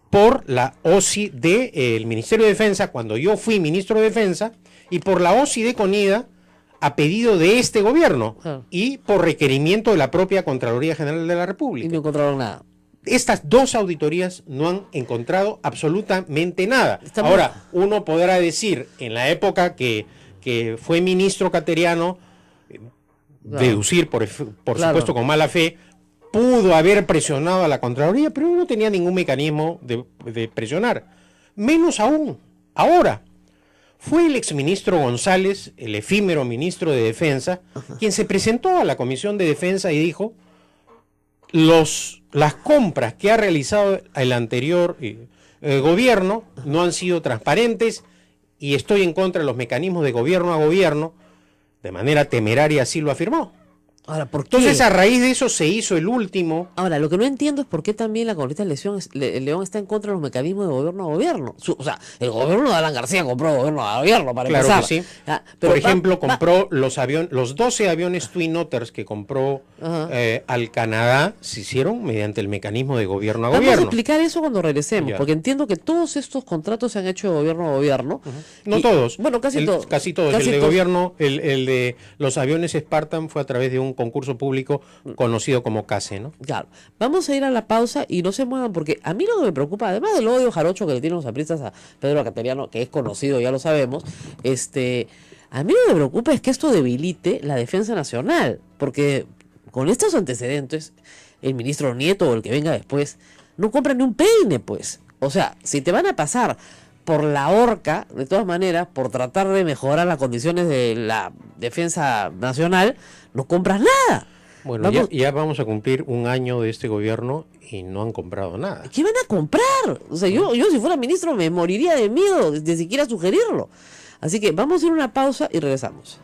por la OSI del Ministerio de Defensa, cuando yo fui ministro de Defensa, y por la OSI de CONIDA a pedido de este gobierno y por requerimiento de la propia Contraloría General de la Y República. no encontraron nada. Estas 2 auditorías no han encontrado absolutamente nada. Estamos... Ahora, uno podrá decir, en la época que fue ministro Cateriano, deducir, por supuesto, con mala fe, pudo haber presionado a la Contraloría, pero no tenía ningún mecanismo de presionar. Menos aún, ahora, fue el exministro González, el efímero ministro de Defensa, quien se presentó a la Comisión de Defensa y dijo: las compras que ha realizado el anterior gobierno no han sido transparentes y estoy en contra de los mecanismos de gobierno a gobierno, de manera temeraria así lo afirmó. Ahora, ¿por qué? Entonces, a raíz de eso se hizo el último. Ahora, lo que no entiendo es por qué también la congresista León está en contra de los mecanismos de gobierno a gobierno. O sea, el gobierno de Alan García compró gobierno a gobierno, para claro empezar. Que sí. Pero por ejemplo, compró los 12 aviones Twin Otters que compró al Canadá, se hicieron mediante el mecanismo de gobierno a Vamos gobierno. a explicar eso cuando regresemos, Ya. porque entiendo que todos estos contratos se han hecho de gobierno a gobierno. No todos. Bueno, casi todos. Casi todos. El de gobierno, el de los aviones Spartan fue a través de un concurso público conocido como CASE, ¿no? Claro. Vamos a ir a la pausa y no se muevan, porque a mí lo que me preocupa, además del odio jarocho que le tienen los apristas a Pedro Cateriano, que es conocido, ya lo sabemos, a mí lo que me preocupa es que esto debilite la defensa nacional, porque con estos antecedentes, el ministro Nieto o el que venga después, no compra ni un peine, pues. O sea, si te van a pasar por la horca, de todas maneras, por tratar de mejorar las condiciones de la defensa nacional, no compras nada. Bueno, ya vamos a cumplir un año de este gobierno y no han comprado nada. ¿Qué van a comprar? O sea, yo si fuera ministro me moriría de miedo de siquiera sugerirlo. Así que vamos a ir a una pausa y regresamos.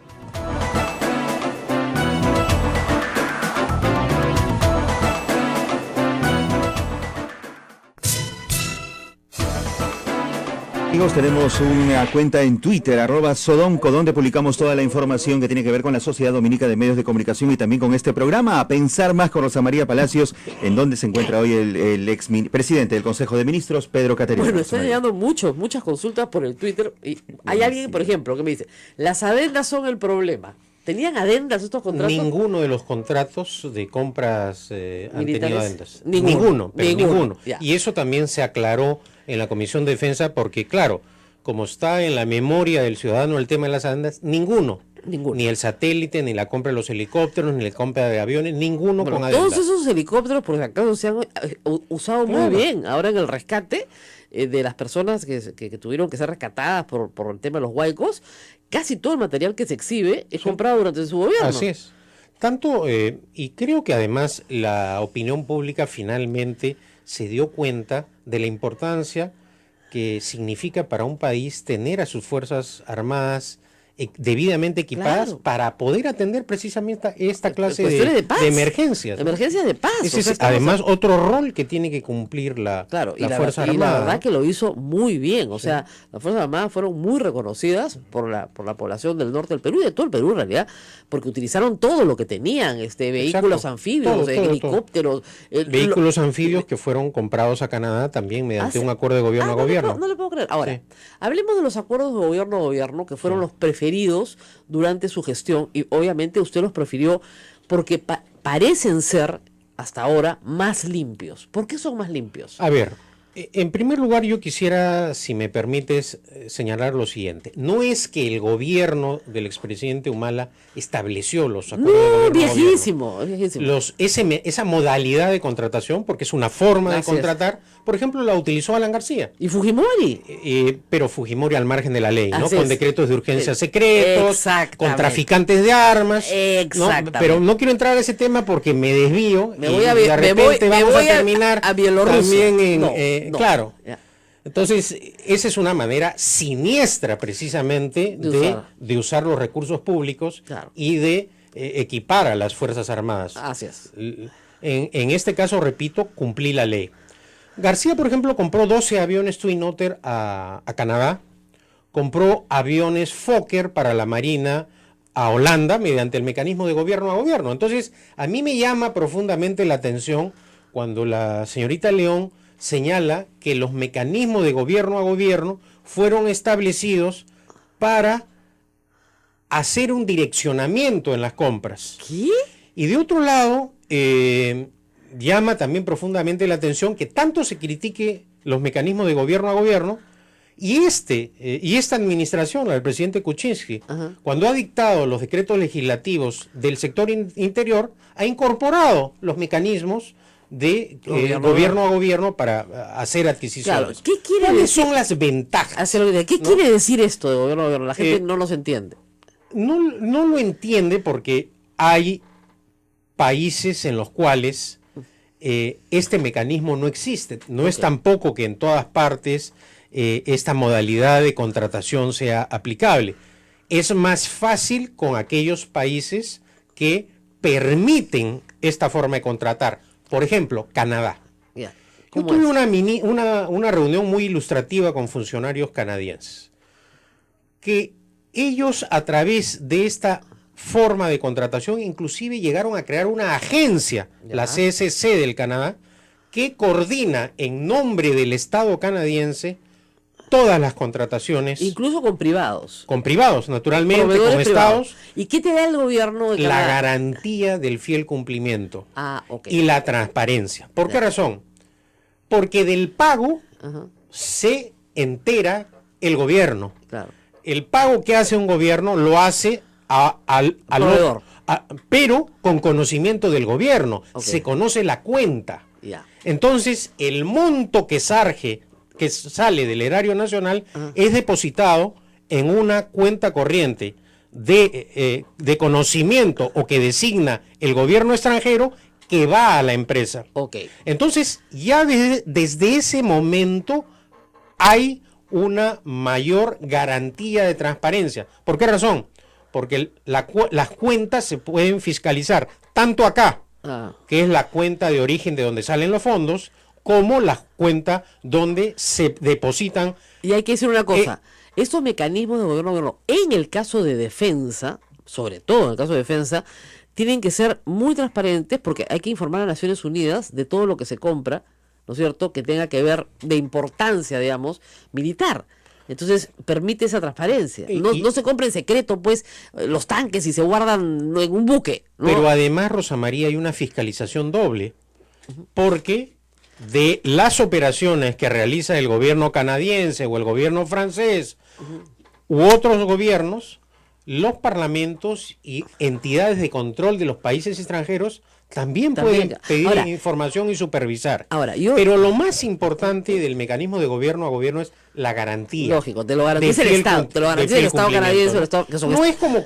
Amigos, tenemos una cuenta en Twitter, @Sodomco, donde publicamos toda la información que tiene que ver con la Sociedad Dominica de Medios de Comunicación y también con este programa, A Pensar Más, con Rosa María Palacios, en donde se encuentra hoy el ex presidente del Consejo de Ministros, Pedro Cateriano. Bueno, están llegando muchas consultas por el Twitter. Y hay alguien, por ejemplo, que me dice, las adendas son el problema. ¿Tenían adendas estos contratos? Ninguno de los contratos de compras han tenido adendas. Ninguno. Y eso también se aclaró en la Comisión de Defensa porque, claro, como está en la memoria del ciudadano el tema de las adendas, ninguno. Ni el satélite, ni la compra de los helicópteros, ni la compra de aviones, ninguno con adendas. Todos esos helicópteros, por si acaso, se han usado muy bien ahora en el rescate de las personas que tuvieron que ser rescatadas por el tema de los huaicos. Casi todo el material que se exhibe es comprado durante su gobierno. Así es. Tanto, y creo que además la opinión pública finalmente se dio cuenta de la importancia que significa para un país tener a sus Fuerzas Armadas debidamente equipadas, claro, para poder atender precisamente esta clase de emergencias. Emergencias de paz. Ese es además otro rol que tiene que cumplir la Fuerza Armada. Y la verdad que lo hizo muy bien. O sea, las Fuerzas Armadas fueron muy reconocidas por la población del norte del Perú y de todo el Perú en realidad, porque utilizaron todo lo que tenían, vehículos anfibios, helicópteros. Vehículos anfibios que fueron comprados a Canadá también mediante un acuerdo de gobierno a gobierno. No le puedo creer. Ahora, hablemos de los acuerdos de gobierno a gobierno que fueron los preferidos durante su gestión, y obviamente usted los prefirió porque parecen ser hasta ahora más limpios. ¿Por qué son más limpios? A ver, en primer lugar yo quisiera, si me permites, señalar lo siguiente. No es que el gobierno del expresidente Humala estableció los acuerdos de gobierno. Viejísimo. Esa modalidad de contratación, porque es una forma de contratar, por ejemplo, la utilizó Alan García. ¿Y Fujimori? Pero Fujimori al margen de la ley, ¿no? Con decretos de urgencia secretos, con traficantes de armas. Exactamente. ¿No? Pero no quiero entrar a ese tema porque me desvío. Me voy a terminar a Bielorrusia. También en... Claro. Entonces, esa es una manera siniestra precisamente de usar los recursos públicos y de equipar a las Fuerzas Armadas. Así es. En este caso, repito, cumplí la ley. García, por ejemplo, compró 12 aviones Twin Otter a Canadá, compró aviones Fokker para la Marina a Holanda mediante el mecanismo de gobierno a gobierno. Entonces, a mí me llama profundamente la atención cuando la señorita León señala que los mecanismos de gobierno a gobierno fueron establecidos para hacer un direccionamiento en las compras. ¿Qué? Y de otro lado, llama también profundamente la atención que tanto se critique los mecanismos de gobierno a gobierno y esta administración, la del presidente Kuczynski, cuando ha dictado los decretos legislativos del sector interior, ha incorporado los mecanismos de gobierno a gobierno para hacer adquisiciones. Claro. ¿Cuáles son las ventajas? ¿Qué quiere decir esto de gobierno a gobierno? La gente no los entiende. No lo entiende porque hay países en los cuales este mecanismo no existe. No es tampoco que en todas partes esta modalidad de contratación sea aplicable. Es más fácil con aquellos países que permiten esta forma de contratar. Por ejemplo, Canadá. Ya. Yo ¿Cómo tuve es? una reunión muy ilustrativa con funcionarios canadienses, que ellos a través de esta forma de contratación inclusive llegaron a crear una agencia, Ya. la CSC del Canadá, que coordina en nombre del Estado canadiense todas las contrataciones, Incluso con privados. con privados, naturalmente, Proveedores con privados. estados, ¿Y qué te da el gobierno de la Canadá? garantía del fiel cumplimiento Ah, ok. y la transparencia. ¿Por qué Ya. razón? Porque del pago Ajá, se entera el gobierno. claro. El pago que hace un gobierno lo hace al Proveedor. pero con conocimiento del gobierno. Ok. Se conoce la cuenta. Ya. Entonces, el monto que sale del erario nacional es depositado en una cuenta corriente de conocimiento o que designa el gobierno extranjero que va a la empresa. Ok. Entonces, ya desde ese momento hay una mayor garantía de transparencia. ¿Por qué razón? Porque las cuentas se pueden fiscalizar tanto acá, Ah, que es la cuenta de origen de donde salen los fondos, como la cuenta donde se depositan. y hay que decir una cosa. Estos mecanismos de gobierno, en el caso de defensa, sobre todo en el caso de defensa, tienen que ser muy transparentes porque hay que informar a Naciones Unidas de todo lo que se compra, ¿no es cierto?, que tenga que ver de importancia, digamos, militar. Entonces, permite esa transparencia. No se compra en secreto, pues, los tanques y se guardan en un buque, ¿no? Pero además, Rosa María, hay una fiscalización doble, porque de las operaciones que realiza el gobierno canadiense o el gobierno francés u otros gobiernos, los parlamentos y entidades de control de los países extranjeros también pueden pedir ahora, información y supervisar. Ahora, pero lo más importante del mecanismo de gobierno a gobierno es la garantía. Lógico, te lo garantiza el de Estado, te lo garantiza el Estado canadiense, el Estado, que son no es como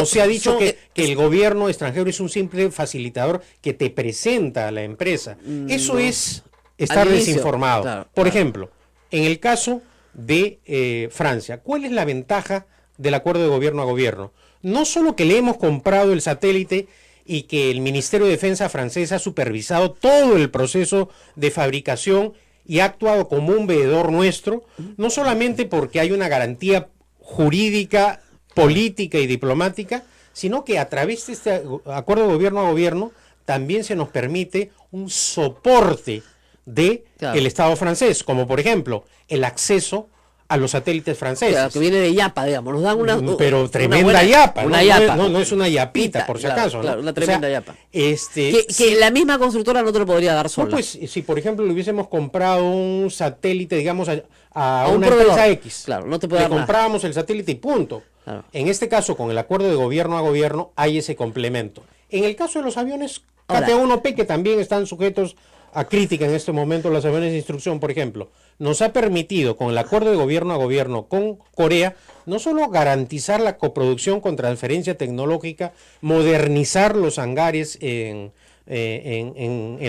se ha dicho que el gobierno gobierno extranjero es un simple facilitador que te presenta a la empresa. Eso no. es estar Al inicio, desinformado. claro, Por claro. ejemplo, en el caso de Francia, ¿cuál es la ventaja del acuerdo de gobierno a gobierno? No solo que le hemos comprado el satélite y que el Ministerio de Defensa francés ha supervisado todo el proceso de fabricación y ha actuado como un veedor nuestro, no solamente porque hay una garantía jurídica, política y diplomática, sino que a través de este acuerdo de gobierno a gobierno también se nos permite un soporte del Estado francés, como por ejemplo el acceso a los satélites franceses. Claro, que viene de Yapa, digamos, nos dan una... Pero tremenda buena, yapa, una ¿no? yapa. No es una yapita, por si Claro, acaso, ¿no? claro, una tremenda yapa. Que la misma constructora no te lo podría dar sola. No, pues si por ejemplo le hubiésemos comprado un satélite, digamos, a un una proveedor. empresa X, Claro, no te puede le dar nada. comprábamos el satélite y punto. Claro. En este caso, con el acuerdo de gobierno a gobierno, hay ese complemento. En el caso de los aviones Ahora, KT-1P, que también están sujetos a crítica en este momento, los aviones de instrucción, por ejemplo, nos ha permitido, con el acuerdo de gobierno a gobierno con Corea, no solo garantizar la coproducción con transferencia tecnológica, modernizar los hangares en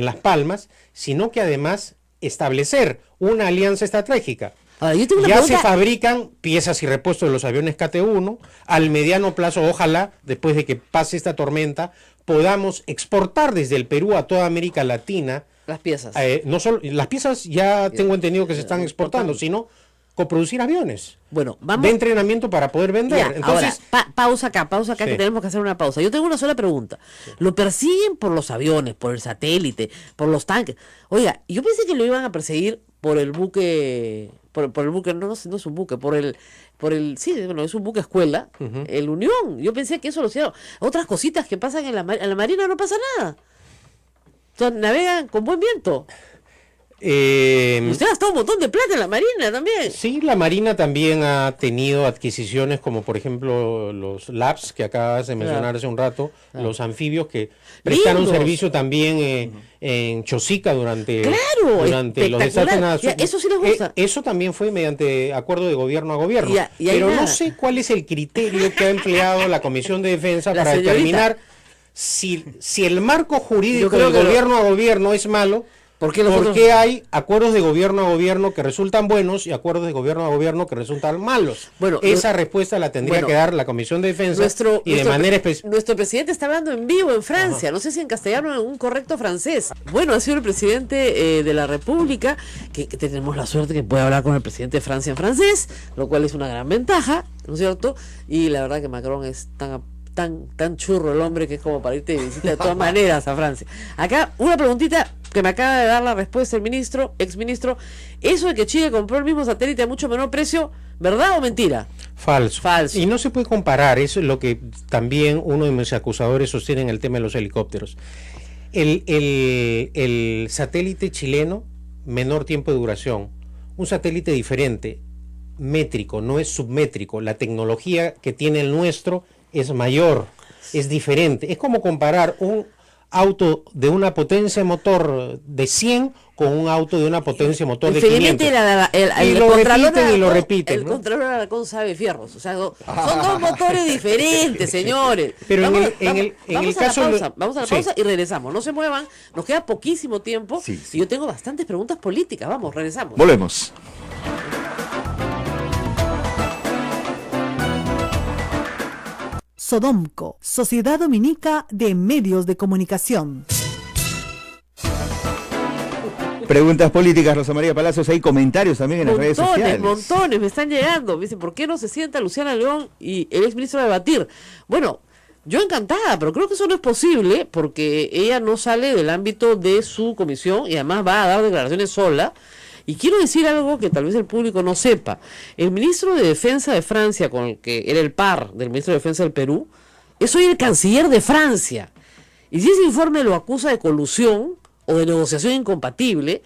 Las Palmas, sino que además establecer una alianza estratégica. Ahora, yo tengo una Ya pregunta. se fabrican piezas y repuestos de los aviones KT-1. Al mediano plazo, ojalá, después de que pase esta tormenta, podamos exportar desde el Perú a toda América Latina. Las piezas. No solo las piezas, ya tengo entendido que se están exportando, sino coproducir aviones Bueno, vamos. de entrenamiento para poder vender. Ya, Entonces, ahora, pausa acá, Sí. que tenemos que hacer una pausa. Yo tengo una sola pregunta. ¿Lo persiguen por los aviones, por el satélite, por los tanques? Oiga, yo pensé que lo iban a perseguir por el buque, por el buque, no es un buque, sí, bueno, es un buque escuela, el Unión. Yo pensé que eso lo hicieron. Otras cositas que pasan en la Marina no pasa nada. Entonces, navegan con buen viento. Usted ha gastado un montón de plata en la Marina también. Sí, la Marina también ha tenido adquisiciones como por ejemplo los LAPS que acabas de mencionar hace un rato, los anfibios que prestaron Lindos. servicio también en Chosica durante Claro, los desastres espectacular. Ya, eso sí les gusta. Eso también fue mediante acuerdo de gobierno a gobierno. Y ahí Pero nada. no sé cuál es el criterio que ha empleado la Comisión de Defensa La para señorita. determinar si el marco jurídico creo de que gobierno a gobierno es malo, ¿por qué ¿por qué hay acuerdos de gobierno a gobierno que resultan buenos y acuerdos de gobierno a gobierno que resultan malos? Bueno, esa respuesta la tendría que dar la Comisión de Defensa de manera específica. Nuestro presidente está hablando en vivo en Francia, no sé si en castellano o en un correcto francés. Bueno, ha sido el presidente de la República, que tenemos la suerte que puede hablar con el presidente de Francia en francés, lo cual es una gran ventaja, ¿no es cierto? Y la verdad que Macron es tan churro el hombre que es como para irte de visita de todas maneras a Francia. Acá, una preguntita que me acaba de dar la respuesta el exministro, eso de que Chile compró el mismo satélite a mucho menor precio, ¿verdad o mentira? Falso. Falso. Y no se puede comparar, eso es lo que también uno de mis acusadores sostiene en el tema de los helicópteros. El satélite chileno, menor tiempo de duración, un satélite diferente, métrico, no es submétrico, la tecnología que tiene el nuestro es mayor, es diferente, es como comparar un auto de una potencia motor de 100 con un auto de una potencia motor de 500. El Contralor Alarcón sabe fierros, o sea, son dos motores diferentes, señores. Pero en el caso vamos a la pausa y regresamos. No se muevan, nos queda poquísimo tiempo y yo tengo bastantes preguntas políticas. Vamos, regresamos. Volvemos. Sodomco, Sociedad Dominica de Medios de Comunicación. Preguntas políticas, Rosa María Palacios, hay comentarios también en las redes sociales. Montones, me están llegando. Me dicen, ¿por qué no se sienta Luciana León y el exministro a debatir? Bueno, yo encantada, pero creo que eso no es posible porque ella no sale del ámbito de su comisión y además va a dar declaraciones sola. Y quiero decir algo que tal vez el público no sepa. El ministro de Defensa de Francia, con el que era el par del ministro de Defensa del Perú, es hoy el canciller de Francia. Y si ese informe lo acusa de colusión o de negociación incompatible,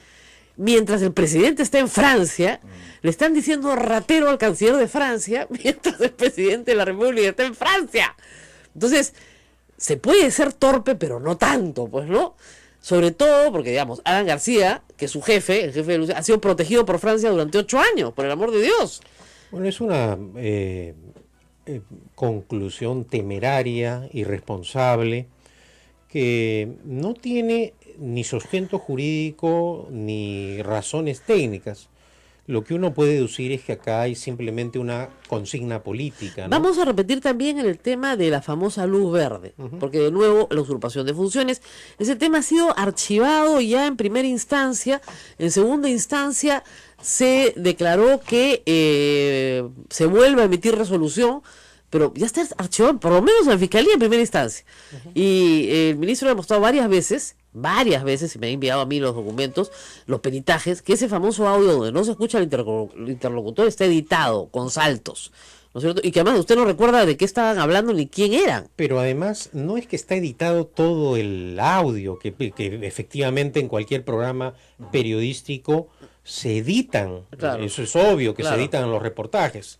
mientras el presidente está en Francia, le están diciendo ratero al canciller de Francia, mientras el presidente de la República está en Francia. Entonces, se puede ser torpe, pero no tanto, pues, ¿no? Sobre todo porque, digamos, Alan García, que es su jefe, el jefe de Luciana, ha sido protegido por Francia durante 8 años, por el amor de Dios. Bueno, es una conclusión temeraria, irresponsable, que no tiene ni sustento jurídico ni razones técnicas. Lo que uno puede deducir es que acá hay simplemente una consigna política, ¿no? Vamos a repetir también en el tema de la famosa luz verde, porque de nuevo la usurpación de funciones, ese tema ha sido archivado ya en primera instancia, en segunda instancia se declaró que se vuelve a emitir resolución, pero ya está archivado por lo menos en la Fiscalía en primera instancia. Y el ministro ha demostrado varias veces, y me ha enviado a mí los documentos, los peritajes, que ese famoso audio donde no se escucha el interlocutor está editado, con saltos, ¿no es cierto? Y que además usted no recuerda de qué estaban hablando ni quién eran. Pero además no es que está editado todo el audio, que efectivamente en cualquier programa periodístico se editan, claro, eso es obvio que claro, se editan los reportajes.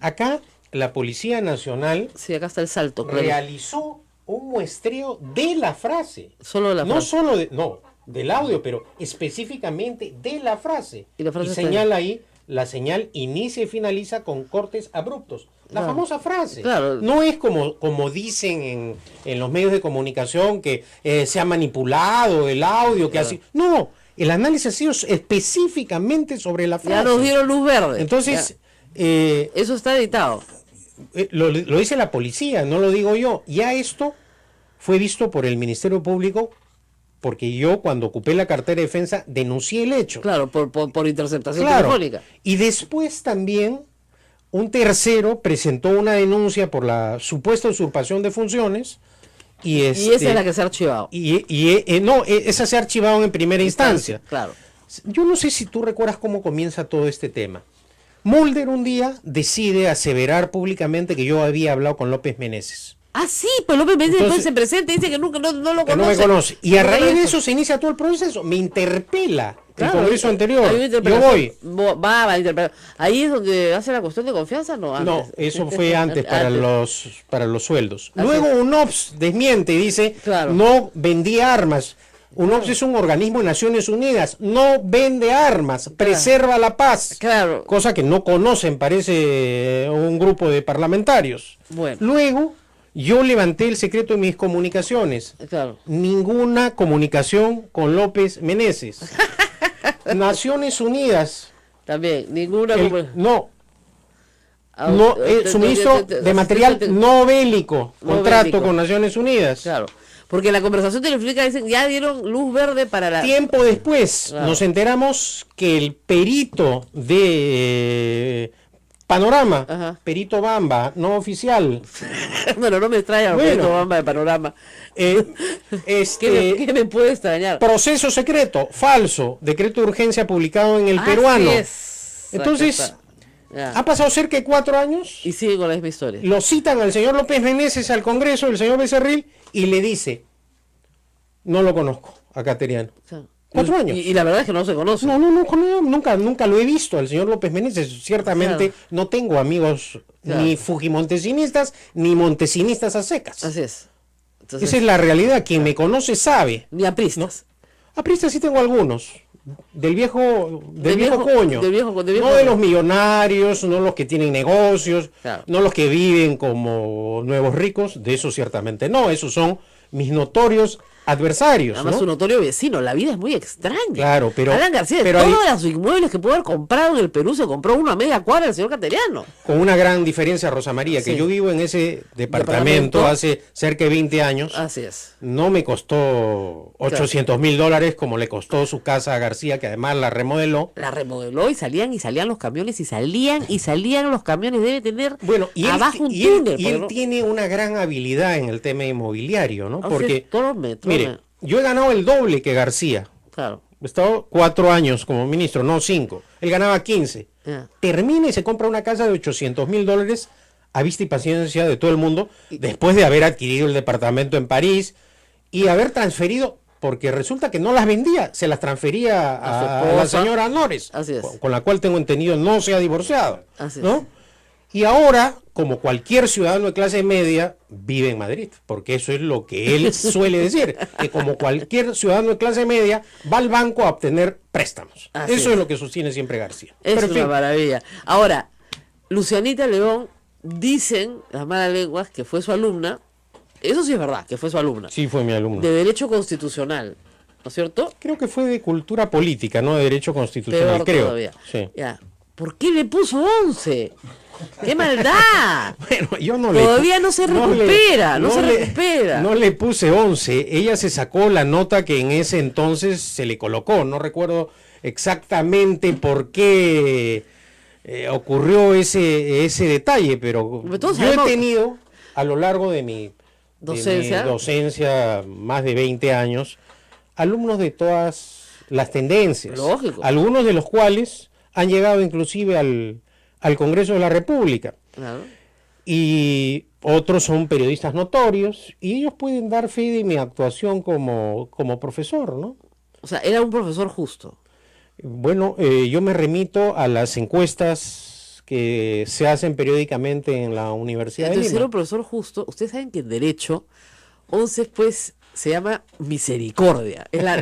Acá la Policía Nacional acá está el salto, realizó un muestreo de la frase. Solo de la frase. No solo del audio, pero específicamente de la frase. Y señala ahí, la señal inicia y finaliza con cortes abruptos. La famosa frase. Claro. No es como dicen en los medios de comunicación que se ha manipulado el audio, que así. No, el análisis ha sido específicamente sobre la frase. Ya nos dieron luz verde. Entonces, eso está editado. Lo dice la policía, no lo digo yo. Ya esto fue visto por el Ministerio Público, porque yo cuando ocupé la cartera de defensa denuncié el hecho. Claro, por interceptación telefónica. Y después también un tercero presentó una denuncia por la supuesta usurpación de funciones. Y esa es la que se ha archivado. Esa se ha archivado en primera instancia. Claro. Yo no sé si tú recuerdas cómo comienza todo este tema. Mulder un día decide aseverar públicamente que yo había hablado con López Meneses. Ah, sí, pues López Meneses después se presenta y dice que nunca no lo conoce. Que no me conoce. Y a raíz de eso se inicia todo el proceso. Me interpela el Congreso anterior. Yo voy. Va a interpelar. Ahí es donde hace la cuestión de confianza, ¿no? Antes. No, eso fue antes para los sueldos. Luego UNOPS desmiente y dice, no vendía armas. UNOPS es un organismo de Naciones Unidas, no vende armas, preserva la paz, cosa que no conocen, parece un grupo de parlamentarios. Bueno. Luego yo levanté el secreto de mis comunicaciones. Claro. Ninguna comunicación con López Meneses. Naciones Unidas. También, ninguna... No. Suministro de material no bélico. Contrato con Naciones Unidas. Claro. Porque la conversación telefónica dicen, ya dieron luz verde para la... Tiempo después nos enteramos que el perito de Panorama, perito Bamba, no oficial. Bueno, no me extraña perito Bamba de Panorama. ¿Qué me puede extrañar? Proceso secreto, falso, decreto de urgencia publicado en El Peruano. Entonces, ha pasado cerca de 4 años. Y sigue con la misma historia. Lo citan al señor López Meneses al Congreso, el señor Becerril, y le dice, no lo conozco a Cateriano. 4 años. Y la verdad es que no se conoce. No, nunca lo he visto al señor López Meneses. Ciertamente no tengo amigos ni fujimontesinistas ni montesinistas a secas. Así es. Entonces, esa es la realidad. Quien me conoce sabe. Ni apristas. ¿No? Apristas sí tengo algunos. Del viejo coño. No de los millonarios, no los que tienen negocios, no los que viven como nuevos ricos. De eso ciertamente no. Esos son mis notorios adversarios. Además, su notorio vecino. La vida es muy extraña. Claro, pero Alan García, de todos los inmuebles que pudo haber comprado en el Perú, se compró uno a media cuadra del señor Cateriano. Con una gran diferencia, Rosa María, que yo vivo en ese departamento hace cerca de 20 años. Así es. No me costó $800,000 como le costó su casa a García, que además la remodeló. La remodeló y salían los camiones y salían los camiones. Debe tener abajo un túnel. Y él tiene una gran habilidad en el tema inmobiliario, ¿no? Porque mire, yo he ganado el doble que García. Claro. He estado 4 años como ministro, no 5. Él ganaba 15. Termina y se compra una casa de $800,000 a vista y paciencia de todo el mundo, después de haber adquirido el departamento en París y haber transferido, porque resulta que no las vendía, se las transfería a la señora Nores, con la cual tengo entendido no se ha divorciado. ¿No? Y ahora, como cualquier ciudadano de clase media, vive en Madrid, porque eso es lo que él suele decir, que como cualquier ciudadano de clase media, va al banco a obtener préstamos. Eso es lo que sostiene siempre García. Es una maravilla. Ahora, Lucianita León, dicen las malas lenguas que fue su alumna, eso sí es verdad, que fue su alumna. Sí, fue mi alumna. De Derecho Constitucional, ¿no es cierto? Creo que fue de Cultura Política, no de Derecho Constitucional, creo. Todavía. Sí. Ya. ¿Por qué le puso 11? ¡Qué maldad! Bueno, yo todavía no se recupera. No le puse 11. Ella se sacó la nota que en ese entonces se le colocó. No recuerdo exactamente por qué ocurrió ese detalle, pero yo he tenido a lo largo de mi docencia, más de 20 años, alumnos de todas las tendencias. Lógico. Algunos de los cuales han llegado inclusive al Congreso de la República. Claro. Y otros son periodistas notorios y ellos pueden dar fe de mi actuación como profesor, ¿no? O sea, era un profesor justo. Bueno, yo me remito a las encuestas que se hacen periódicamente en la Universidad de Lima. Entonces, era un profesor justo. Ustedes saben que en Derecho, 11 pues se llama misericordia. Claro,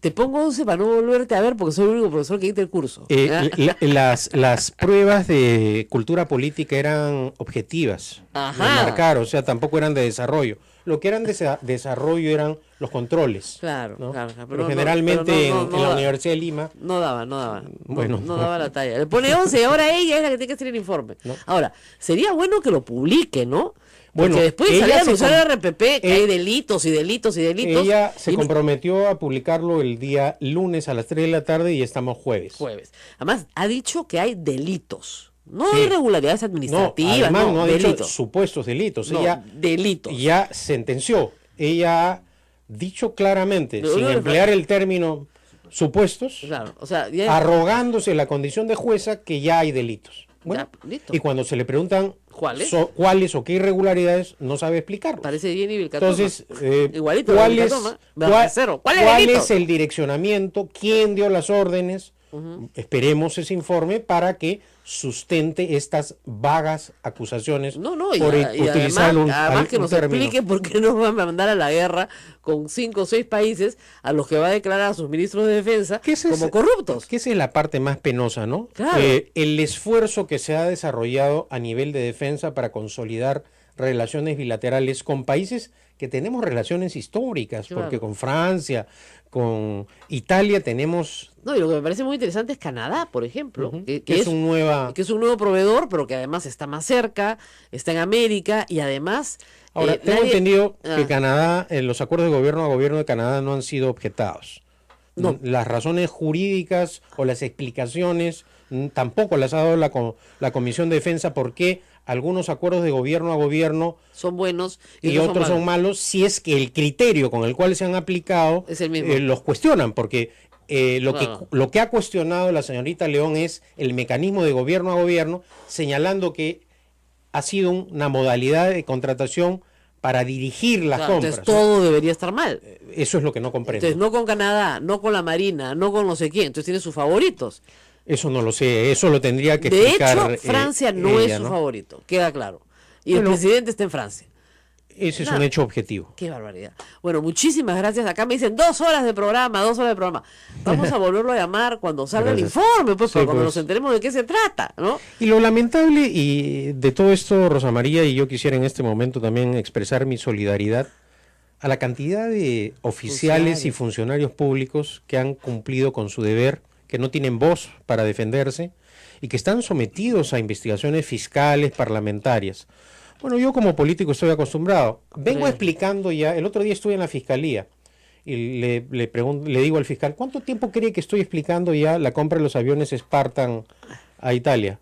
te pongo 11 para no volverte a ver porque soy el único profesor que dicta el curso. Las pruebas de cultura política eran objetivas, de marcar, o sea, tampoco eran de desarrollo. Lo que eran de desarrollo eran los controles. Claro, ¿no? claro. Pero generalmente en la Universidad de Lima... No daba. Bueno, no daba la talla. Le pone 11 y ahora ella es la que tiene que hacer el informe. ¿No? Ahora, sería bueno que lo publique, ¿no? Porque bueno, después sale a anunciar el RPP que hay delitos y delitos y delitos. Ella se comprometió a publicarlo el día lunes a las 3 de la tarde y estamos jueves. Además, ha dicho que hay delitos. No irregularidades administrativas, no ha delitos. dicho supuestos delitos. Ella delitos. Ya sentenció. Ella ha dicho claramente, sin emplear el término supuestos, claro, o sea, arrogándose la condición de jueza, que ya hay delitos. Bueno, listo. Y cuando se le preguntan ¿cuáles o qué irregularidades, no sabe explicarlo. Parece bien y Vilcatoma. Entonces, igualito, ¿cuál es el direccionamiento? ¿Quién dio las órdenes? Esperemos ese informe para que sustente estas vagas acusaciones y utilizar además que un nos término. explique por qué nos van a mandar a la guerra con 5 o 6 países a los que va a declarar a sus ministros de defensa como corruptos. Que esa es la parte más penosa, ¿no? Claro. El esfuerzo que se ha desarrollado a nivel de defensa para consolidar relaciones bilaterales con países que tenemos relaciones históricas, Claro. porque con Francia, con Italia tenemos... No, y lo que me parece muy interesante es Canadá, por ejemplo, que es un nuevo proveedor, pero que además está más cerca, está en América y además... Ahora, tengo entendido que Canadá, los acuerdos de gobierno a gobierno de Canadá no han sido objetados. No. Las razones jurídicas o las explicaciones tampoco las ha dado la Comisión de Defensa por qué algunos acuerdos de gobierno a gobierno son buenos y otros son malos, si es que el criterio con el cual se han aplicado es el mismo. Los cuestionan, porque Claro. lo que ha cuestionado la señorita León es el mecanismo de gobierno a gobierno, señalando que ha sido una modalidad de contratación para dirigir las Claro, compras. entonces todo debería estar mal. Eso es lo que no comprendo. Entonces no con Canadá, no con la Marina, no con no sé quién, entonces tiene sus favoritos. Eso no lo sé, eso lo tendría que De explicar. hecho, Francia no ella, es su ¿no? favorito, queda claro. Y Bueno, el presidente está en Francia. Ese es Nada. un hecho objetivo. Qué barbaridad. Bueno, muchísimas gracias. Acá me dicen 2 horas de programa, 2 horas de programa. Vamos a volverlo a llamar cuando salga el Gracias. informe, pues, Sí, para cuando pues. nos enteremos de qué se trata, ¿no? Y lo lamentable y de todo esto, Rosa María, y yo quisiera en este momento también expresar mi solidaridad a la cantidad de oficiales y funcionarios públicos que han cumplido con su deber, que no tienen voz para defenderse y que están sometidos a investigaciones fiscales, parlamentarias. Bueno, yo como político estoy acostumbrado. Vengo explicando ya, el otro día estuve en la fiscalía y le digo al fiscal, ¿cuánto tiempo cree que estoy explicando ya la compra de los aviones Spartan a Italia?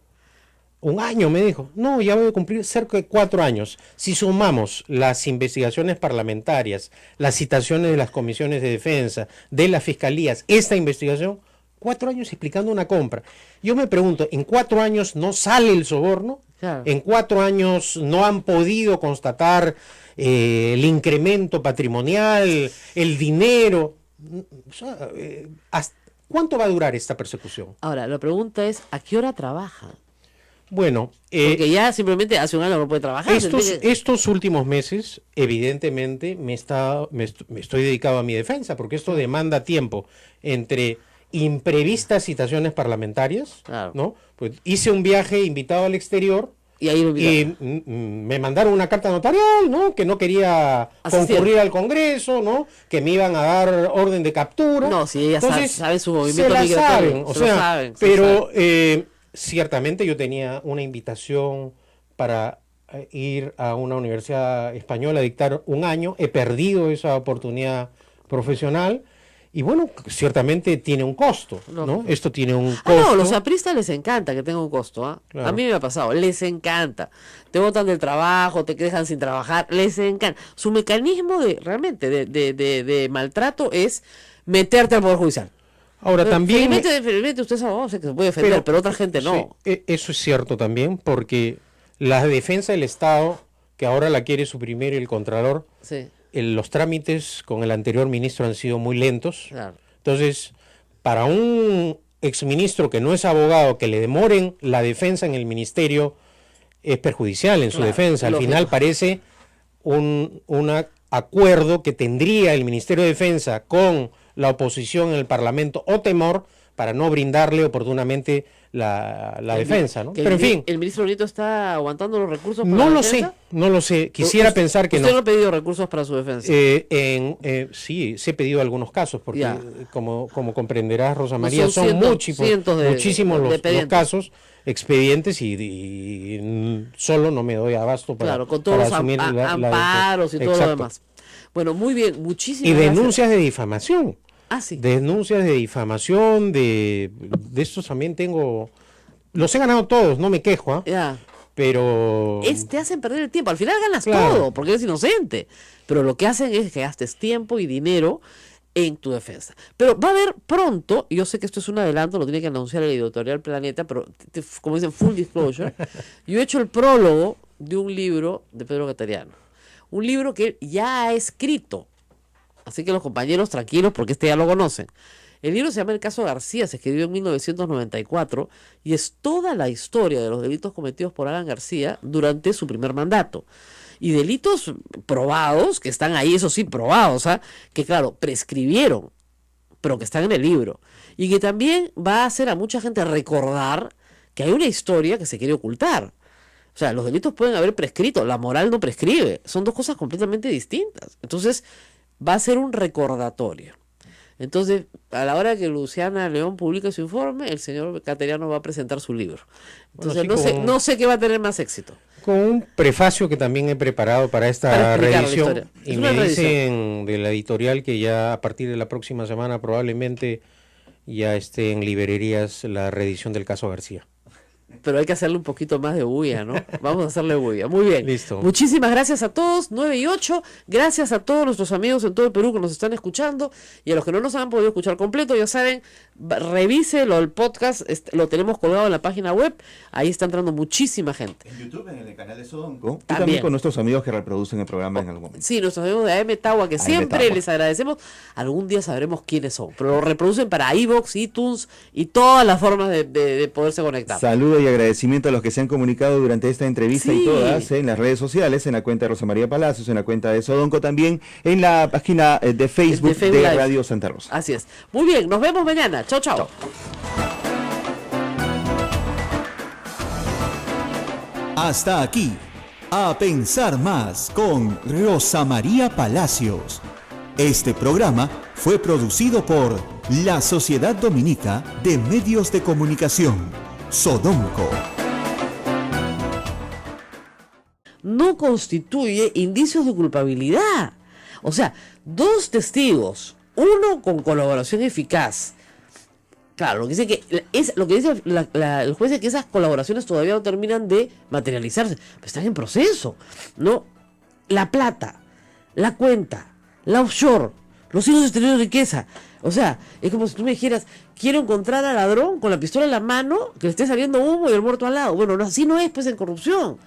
1 año, me dijo. No, ya voy a cumplir cerca de 4 años. Si sumamos las investigaciones parlamentarias, las citaciones de las comisiones de defensa, de las fiscalías, esta investigación, 4 años explicando una compra. Yo me pregunto, ¿en 4 años no sale el soborno? Claro. ¿En 4 años no han podido constatar el incremento patrimonial, el dinero? O sea, ¿cuánto va a durar esta persecución? Ahora, la pregunta es, ¿a qué hora trabaja? Bueno, Porque ya simplemente hace 1 año no puede trabajar. estos últimos meses, evidentemente, me estoy dedicado a mi defensa, porque esto demanda tiempo entre imprevistas citaciones parlamentarias, Claro. ¿no? Pues hice un viaje invitado al exterior Y ahí lo y me mandaron una carta notarial, ¿no? Que no quería Asistir. concurrir al Congreso, ¿no? Que me iban a dar orden de captura. No, si ella sabe su movimiento se la migratorio, saben, o se lo sea, saben, se pero ciertamente yo tenía una invitación para ir a una universidad española a dictar 1 año, he perdido esa oportunidad profesional. Y bueno, ciertamente tiene un costo, ¿no? Esto tiene un costo. No, los apristas les encanta que tenga un costo, ¿ah? Claro. A mí me ha pasado, les encanta. Te botan del trabajo, te dejan sin trabajar, les encanta. Su mecanismo de maltrato es meterte al Poder Judicial. Ahora también... Felizmente usted es abogado, sé que se puede defender, pero otra gente no. Sí, eso es cierto también, porque la defensa del Estado, que ahora la quiere suprimir el Contralor, Sí, los trámites con el anterior ministro han sido muy lentos. claro. Entonces, para un exministro que no es abogado, que le demoren la defensa en el ministerio, es perjudicial en su Claro, defensa. Al lógico. final parece un acuerdo que tendría el Ministerio de Defensa con la oposición en el Parlamento o temor para no brindarle oportunamente la defensa, ¿no? Que Pero en fin, ¿El ministro Brito está aguantando los recursos para no la lo sé, defensa? no lo sé. Quisiera pensar que ¿Usted no no. ha pedido recursos para su defensa? Sí he pedido algunos casos, porque Ya. como comprenderás, Rosa No, María, son son cientos de muchísimos los expedientes. casos, expedientes, y solo no me doy abasto para, Claro, con todos para los asumir amparos y todo lo Exacto. demás. Bueno, muy bien, muchísimas Y gracias. denuncias de difamación. Ah, sí. Denuncias de difamación, de estos también tengo. Los he ganado todos, no me quejo, ¿ah? Ya. Pero. Te hacen perder el tiempo. Al final ganas Claro. todo, porque eres inocente. Pero lo que hacen es que gastes tiempo y dinero en tu defensa. Pero va a haber pronto, y yo sé que esto es un adelanto, lo tiene que anunciar el editorial Planeta, pero como dicen, full disclosure, yo he hecho el prólogo de un libro de Pedro Catariano. Un libro que él ya ha escrito. Así que los compañeros tranquilos, porque este ya lo conocen. El libro se llama El caso García, se escribió en 1994 y es toda la historia de los delitos cometidos por Alan García durante su primer mandato. Y delitos probados, que están ahí, eso sí, probados, ¿ah? Que claro, prescribieron, pero que están en el libro. Y que también va a hacer a mucha gente recordar que hay una historia que se quiere ocultar. O sea, los delitos pueden haber prescrito, la moral no prescribe, son dos cosas completamente distintas. Entonces, va a ser un recordatorio. Entonces, a la hora que Luciana León publique su informe, el señor Cateriano va a presentar su libro. Entonces, bueno, no sé qué va a tener más éxito. Con un prefacio que también he preparado para esta reedición. Y me dicen de la editorial que ya a partir de la próxima semana probablemente ya esté en librerías la reedición del caso García. Pero hay que hacerle un poquito más de bulla, ¿no? Vamos a hacerle bulla. Muy bien. Listo. Muchísimas gracias a todos, 9 y 8. Gracias a todos nuestros amigos en todo el Perú que nos están escuchando. Y a los que no nos han podido escuchar completo, ya saben, revíselo, el podcast, lo tenemos colgado en la página web. Ahí está entrando muchísima gente. En YouTube, en el canal de Sodonco. Y también con nuestros amigos que reproducen el programa en algún momento. Sí, nuestros amigos de AM Tagua, que siempre les agradecemos. Algún día sabremos quiénes son. Pero lo reproducen para iVoox, iTunes y todas las formas de poderse conectar. Saludos y agradecimiento a los que se han comunicado durante esta entrevista y todas en las redes sociales, en la cuenta de Rosa María Palacios, en la cuenta de Sodonco, también en la página de Facebook de Radio Santa Rosa. Así es. Muy bien, nos vemos mañana. Chao, chao. Hasta aquí, A Pensar Más con Rosa María Palacios. Este programa fue producido por la Sociedad Dominica de Medios de Comunicación, Sodonco. No constituye indicios de culpabilidad. O sea, dos testigos, uno con colaboración eficaz. Claro, lo que dice el juez es que esas colaboraciones todavía no terminan de materializarse, pero están en proceso, ¿no? La plata, la cuenta, la offshore, los hijos exteriores de riqueza. O sea, es como si tú me dijeras, quiero encontrar al ladrón con la pistola en la mano, que le esté saliendo humo y el muerto al lado. Bueno, no, así no es, pues, en corrupción.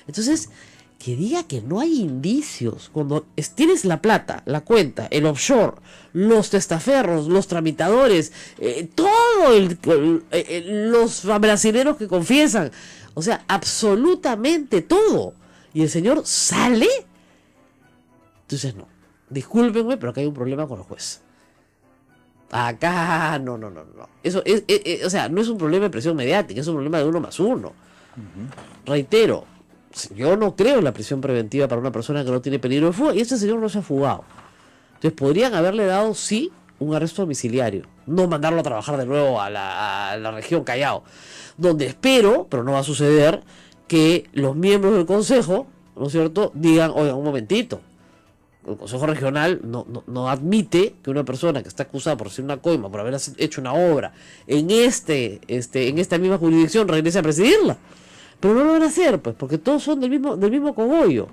Entonces, que diga que no hay indicios, cuando tienes la plata, la cuenta, el offshore, los testaferros, los tramitadores, los brasileros que confiesan, o sea, absolutamente todo, y el señor sale, entonces no, discúlpenme, pero acá hay un problema con el juez. Acá, no. Eso o sea, no es un problema de presión mediática, es un problema de 1+1. Reitero, yo no creo en la prisión preventiva para una persona que no tiene peligro de fuga, y este señor no se ha fugado. Entonces podrían haberle dado, sí, un arresto domiciliario, no mandarlo a trabajar de nuevo a la región Callao, donde espero, pero no va a suceder, que los miembros del consejo, ¿no es cierto?, digan, oigan, un momentito, el consejo regional no admite que una persona que está acusada por hacer una coima, por haber hecho una obra en esta misma jurisdicción, regrese a presidirla. Pero no lo van a hacer, pues, porque todos son del mismo cogollo,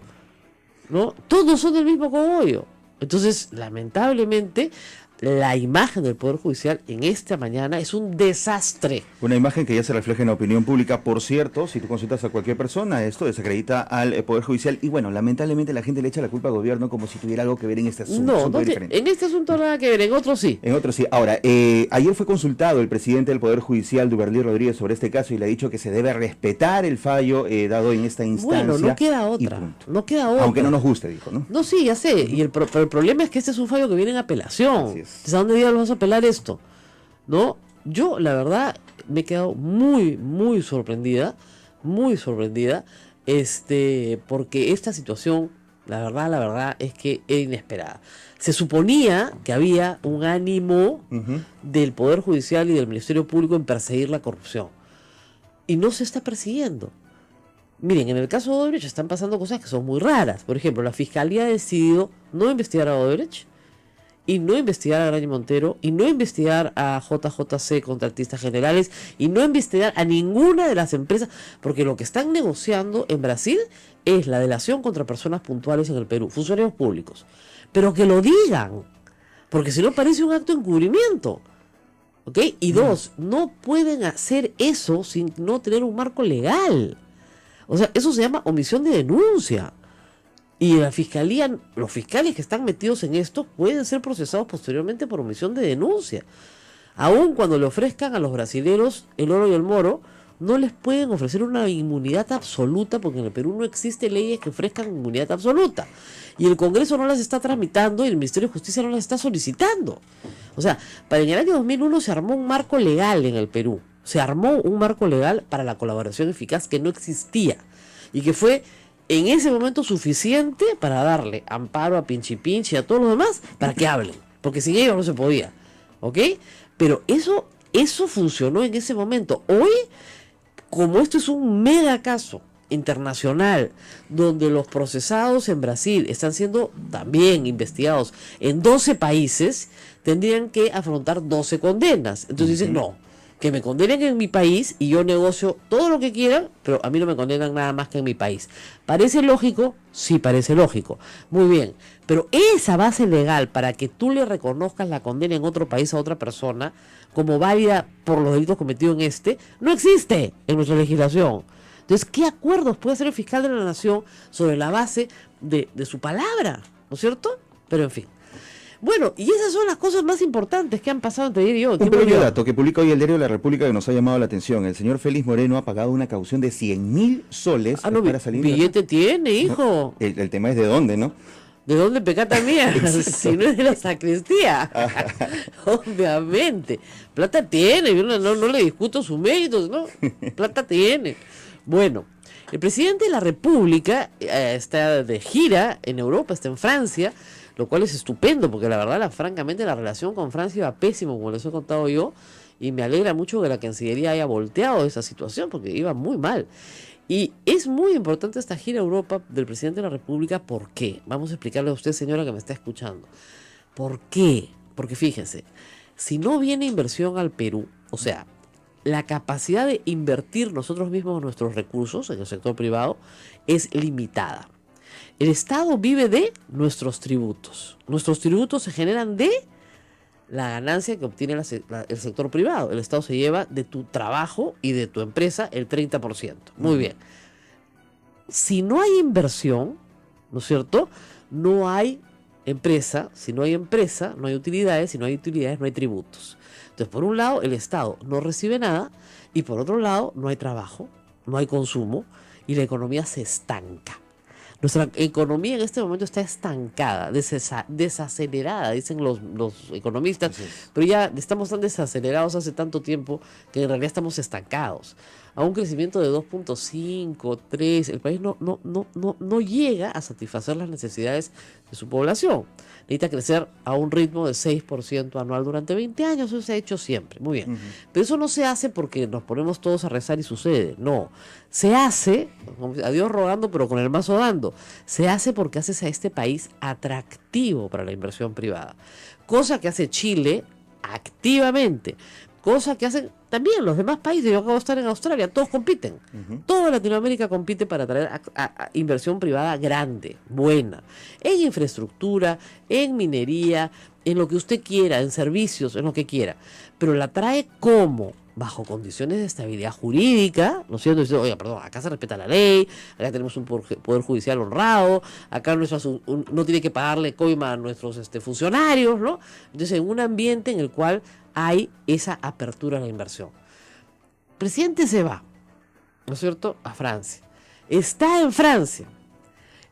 ¿no? Todos son del mismo cogollo. Entonces, lamentablemente, la imagen del Poder Judicial en esta mañana es un desastre. Una imagen que ya se refleja en la opinión pública. Por cierto, si tú consultas a cualquier persona, esto desacredita al Poder Judicial. Y bueno, lamentablemente la gente le echa la culpa al gobierno como si tuviera algo que ver en este asunto. No, en este asunto nada que ver, en otros sí. En otros sí. Ahora, ayer fue consultado el presidente del Poder Judicial, Duberly Rodríguez, sobre este caso y le ha dicho que se debe respetar el fallo dado en esta instancia. Bueno, no queda otra. No queda otra. Aunque no nos guste, dijo, ¿no? No, sí, ya sé. Pero el problema es que este es un fallo que viene en apelación. Así es. ¿A dónde diablos vas a apelar esto? ¿No? Yo, la verdad, me he quedado muy, muy sorprendida, porque esta situación, la verdad es que era inesperada. Se suponía que había un ánimo del Poder Judicial y del Ministerio Público en perseguir la corrupción. Y no se está persiguiendo. Miren, en el caso de Odebrecht están pasando cosas que son muy raras. Por ejemplo, la Fiscalía ha decidido no investigar a Odebrecht, y no investigar a Graña Montero, y no investigar a JJC, contratistas generales, y no investigar a ninguna de las empresas, porque lo que están negociando en Brasil es la delación contra personas puntuales en el Perú, funcionarios públicos. Pero que lo digan, porque si no parece un acto de encubrimiento. ¿Ok? Y dos, no pueden hacer eso sin no tener un marco legal. O sea, eso se llama omisión de denuncia. Y la fiscalía, los fiscales que están metidos en esto pueden ser procesados posteriormente por omisión de denuncia. Aun cuando le ofrezcan a los brasileros el oro y el moro, no les pueden ofrecer una inmunidad absoluta, porque en el Perú no existe leyes que ofrezcan inmunidad absoluta. Y el Congreso no las está tramitando y el Ministerio de Justicia no las está solicitando. O sea, en el año 2001 se armó un marco legal en el Perú. Se armó un marco legal para la colaboración eficaz que no existía. Y que fue en ese momento suficiente para darle amparo a Pinchi Pinchi y a todos los demás para que hablen. Porque sin ellos no se podía. ¿Ok? Pero eso funcionó en ese momento. Hoy, como esto es un mega caso internacional, donde los procesados en Brasil están siendo también investigados en 12 países, tendrían que afrontar 12 condenas. Entonces dicen, no, que me condenen en mi país y yo negocio todo lo que quieran, pero a mí no me condenan nada más que en mi país. ¿Parece lógico? Sí, parece lógico. Muy bien, pero esa base legal para que tú le reconozcas la condena en otro país a otra persona como válida por los delitos cometidos en este, no existe en nuestra legislación. Entonces, ¿qué acuerdos puede hacer el fiscal de la Nación sobre la base de su palabra? ¿No es cierto? Pero en fin. Bueno, y esas son las cosas más importantes que han pasado entre ayer y hoy. Un pequeño dato que publica hoy el diario de la República que nos ha llamado la atención. El señor Félix Moreno ha pagado una caución de 100.000 soles para salir. Billete tiene, hijo. No, el tema es de dónde, ¿no? ¿De dónde pecata mía? Si no es de la sacristía. Obviamente. Plata tiene, yo no le discuto sus méritos, ¿no? Plata tiene. Bueno, el presidente de la República está de gira en Europa, está en Francia, lo cual es estupendo, porque la verdad, francamente, la relación con Francia iba pésimo, como les he contado yo, y me alegra mucho que la Cancillería haya volteado esa situación, porque iba muy mal. Y es muy importante esta gira a Europa del presidente de la República. ¿Por qué? Vamos a explicarle a usted, señora, que me está escuchando. ¿Por qué? Porque fíjense, si no viene inversión al Perú, o sea, la capacidad de invertir nosotros mismos nuestros recursos en el sector privado es limitada. El Estado vive de nuestros tributos. Nuestros tributos se generan de la ganancia que obtiene el sector privado. El Estado se lleva de tu trabajo y de tu empresa el 30%. Muy bien. Si no hay inversión, ¿no es cierto? No hay empresa. Si no hay empresa, no hay utilidades. Si no hay utilidades, no hay tributos. Entonces, por un lado, el Estado no recibe nada y por otro lado, no hay trabajo, no hay consumo y la economía se estanca. Nuestra economía en este momento está estancada, desacelerada, dicen los economistas, pero ya estamos tan desacelerados hace tanto tiempo que en realidad estamos estancados. A un crecimiento de 2.5, 3, el país no llega a satisfacer las necesidades de su población. Necesita crecer a un ritmo de 6% anual durante 20 años, eso se ha hecho siempre, muy bien. Pero eso no se hace porque nos ponemos todos a rezar y sucede, no. Se hace, a Dios rogando pero con el mazo dando, se hace porque haces a este país atractivo para la inversión privada. Cosa que hace Chile activamente. Cosa que hacen también los demás países. Yo acabo de estar en Australia, todos compiten. Toda Latinoamérica compite para traer a inversión privada grande, buena, en infraestructura, en minería, en lo que usted quiera, en servicios, en lo que quiera. Pero la trae como bajo condiciones de estabilidad jurídica, ¿no es cierto? Dice, oiga, perdón, acá se respeta la ley, acá tenemos un poder judicial honrado, acá no tiene que pagarle coima a nuestros funcionarios, ¿no? Entonces, en un ambiente en el cual hay esa apertura a la inversión. El presidente se va, ¿no es cierto?, a Francia. Está en Francia.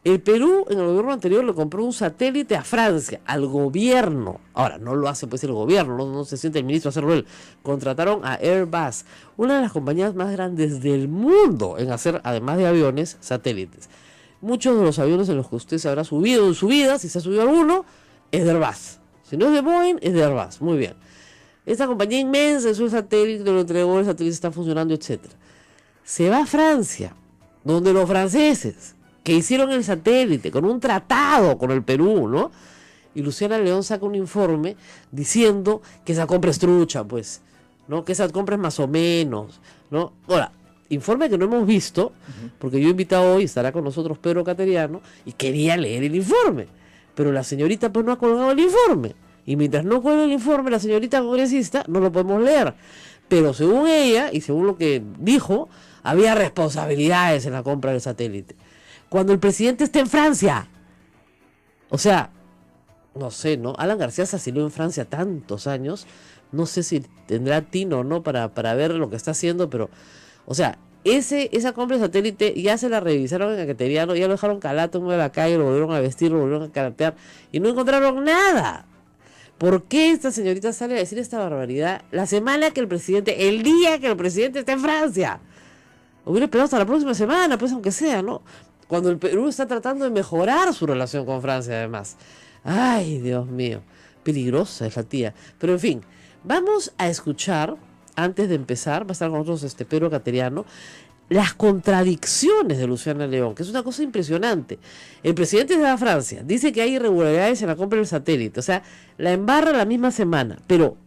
El Perú, en el gobierno anterior, le compró un satélite a Francia, al gobierno. Ahora, no lo hace pues el gobierno, no se siente el ministro a hacerlo él. Contrataron a Airbus, una de las compañías más grandes del mundo en hacer, además de aviones, satélites. Muchos de los aviones en los que usted se habrá subido en su vida, si se ha subido alguno, es de Airbus. Si no es de Boeing, es de Airbus. Muy bien. Esta compañía inmensa es un satélite, lo entregó, el satélite está funcionando, etc. Se va a Francia, donde los franceses que hicieron el satélite con un tratado con el Perú, ¿no? Y Luciana León saca un informe diciendo que esa compra es trucha, pues, ¿no? Que esa compra es más o menos, ¿no? Ahora, informe que no hemos visto, porque yo he invitado hoy, estará con nosotros Pedro Cateriano, y quería leer el informe, pero la señorita pues no ha colgado el informe. Y mientras no cuelga el informe, la señorita congresista, no lo podemos leer. Pero según ella, y según lo que dijo, había responsabilidades en la compra del satélite. Cuando el presidente está en Francia. O sea, no sé, ¿no? Alan García se asiló en Francia tantos años, no sé si tendrá tino o no para ver lo que está haciendo, pero, o sea, esa compra de satélite ya se la revisaron en Cateriano, ya lo dejaron calato en medio de la calle, lo volvieron a vestir, lo volvieron a caratear y no encontraron nada. ¿Por qué esta señorita sale a decir esta barbaridad el día que el presidente está en Francia? Hubiera esperado hasta la próxima semana, pues aunque sea, ¿no? Cuando el Perú está tratando de mejorar su relación con Francia, además. Ay, Dios mío, peligrosa es la tía. Pero en fin, vamos a escuchar, antes de empezar, va a estar con nosotros Pedro Cateriano, las contradicciones de Luciana León, que es una cosa impresionante. El presidente de la Francia dice que hay irregularidades en la compra del satélite, o sea, la embarra la misma semana, pero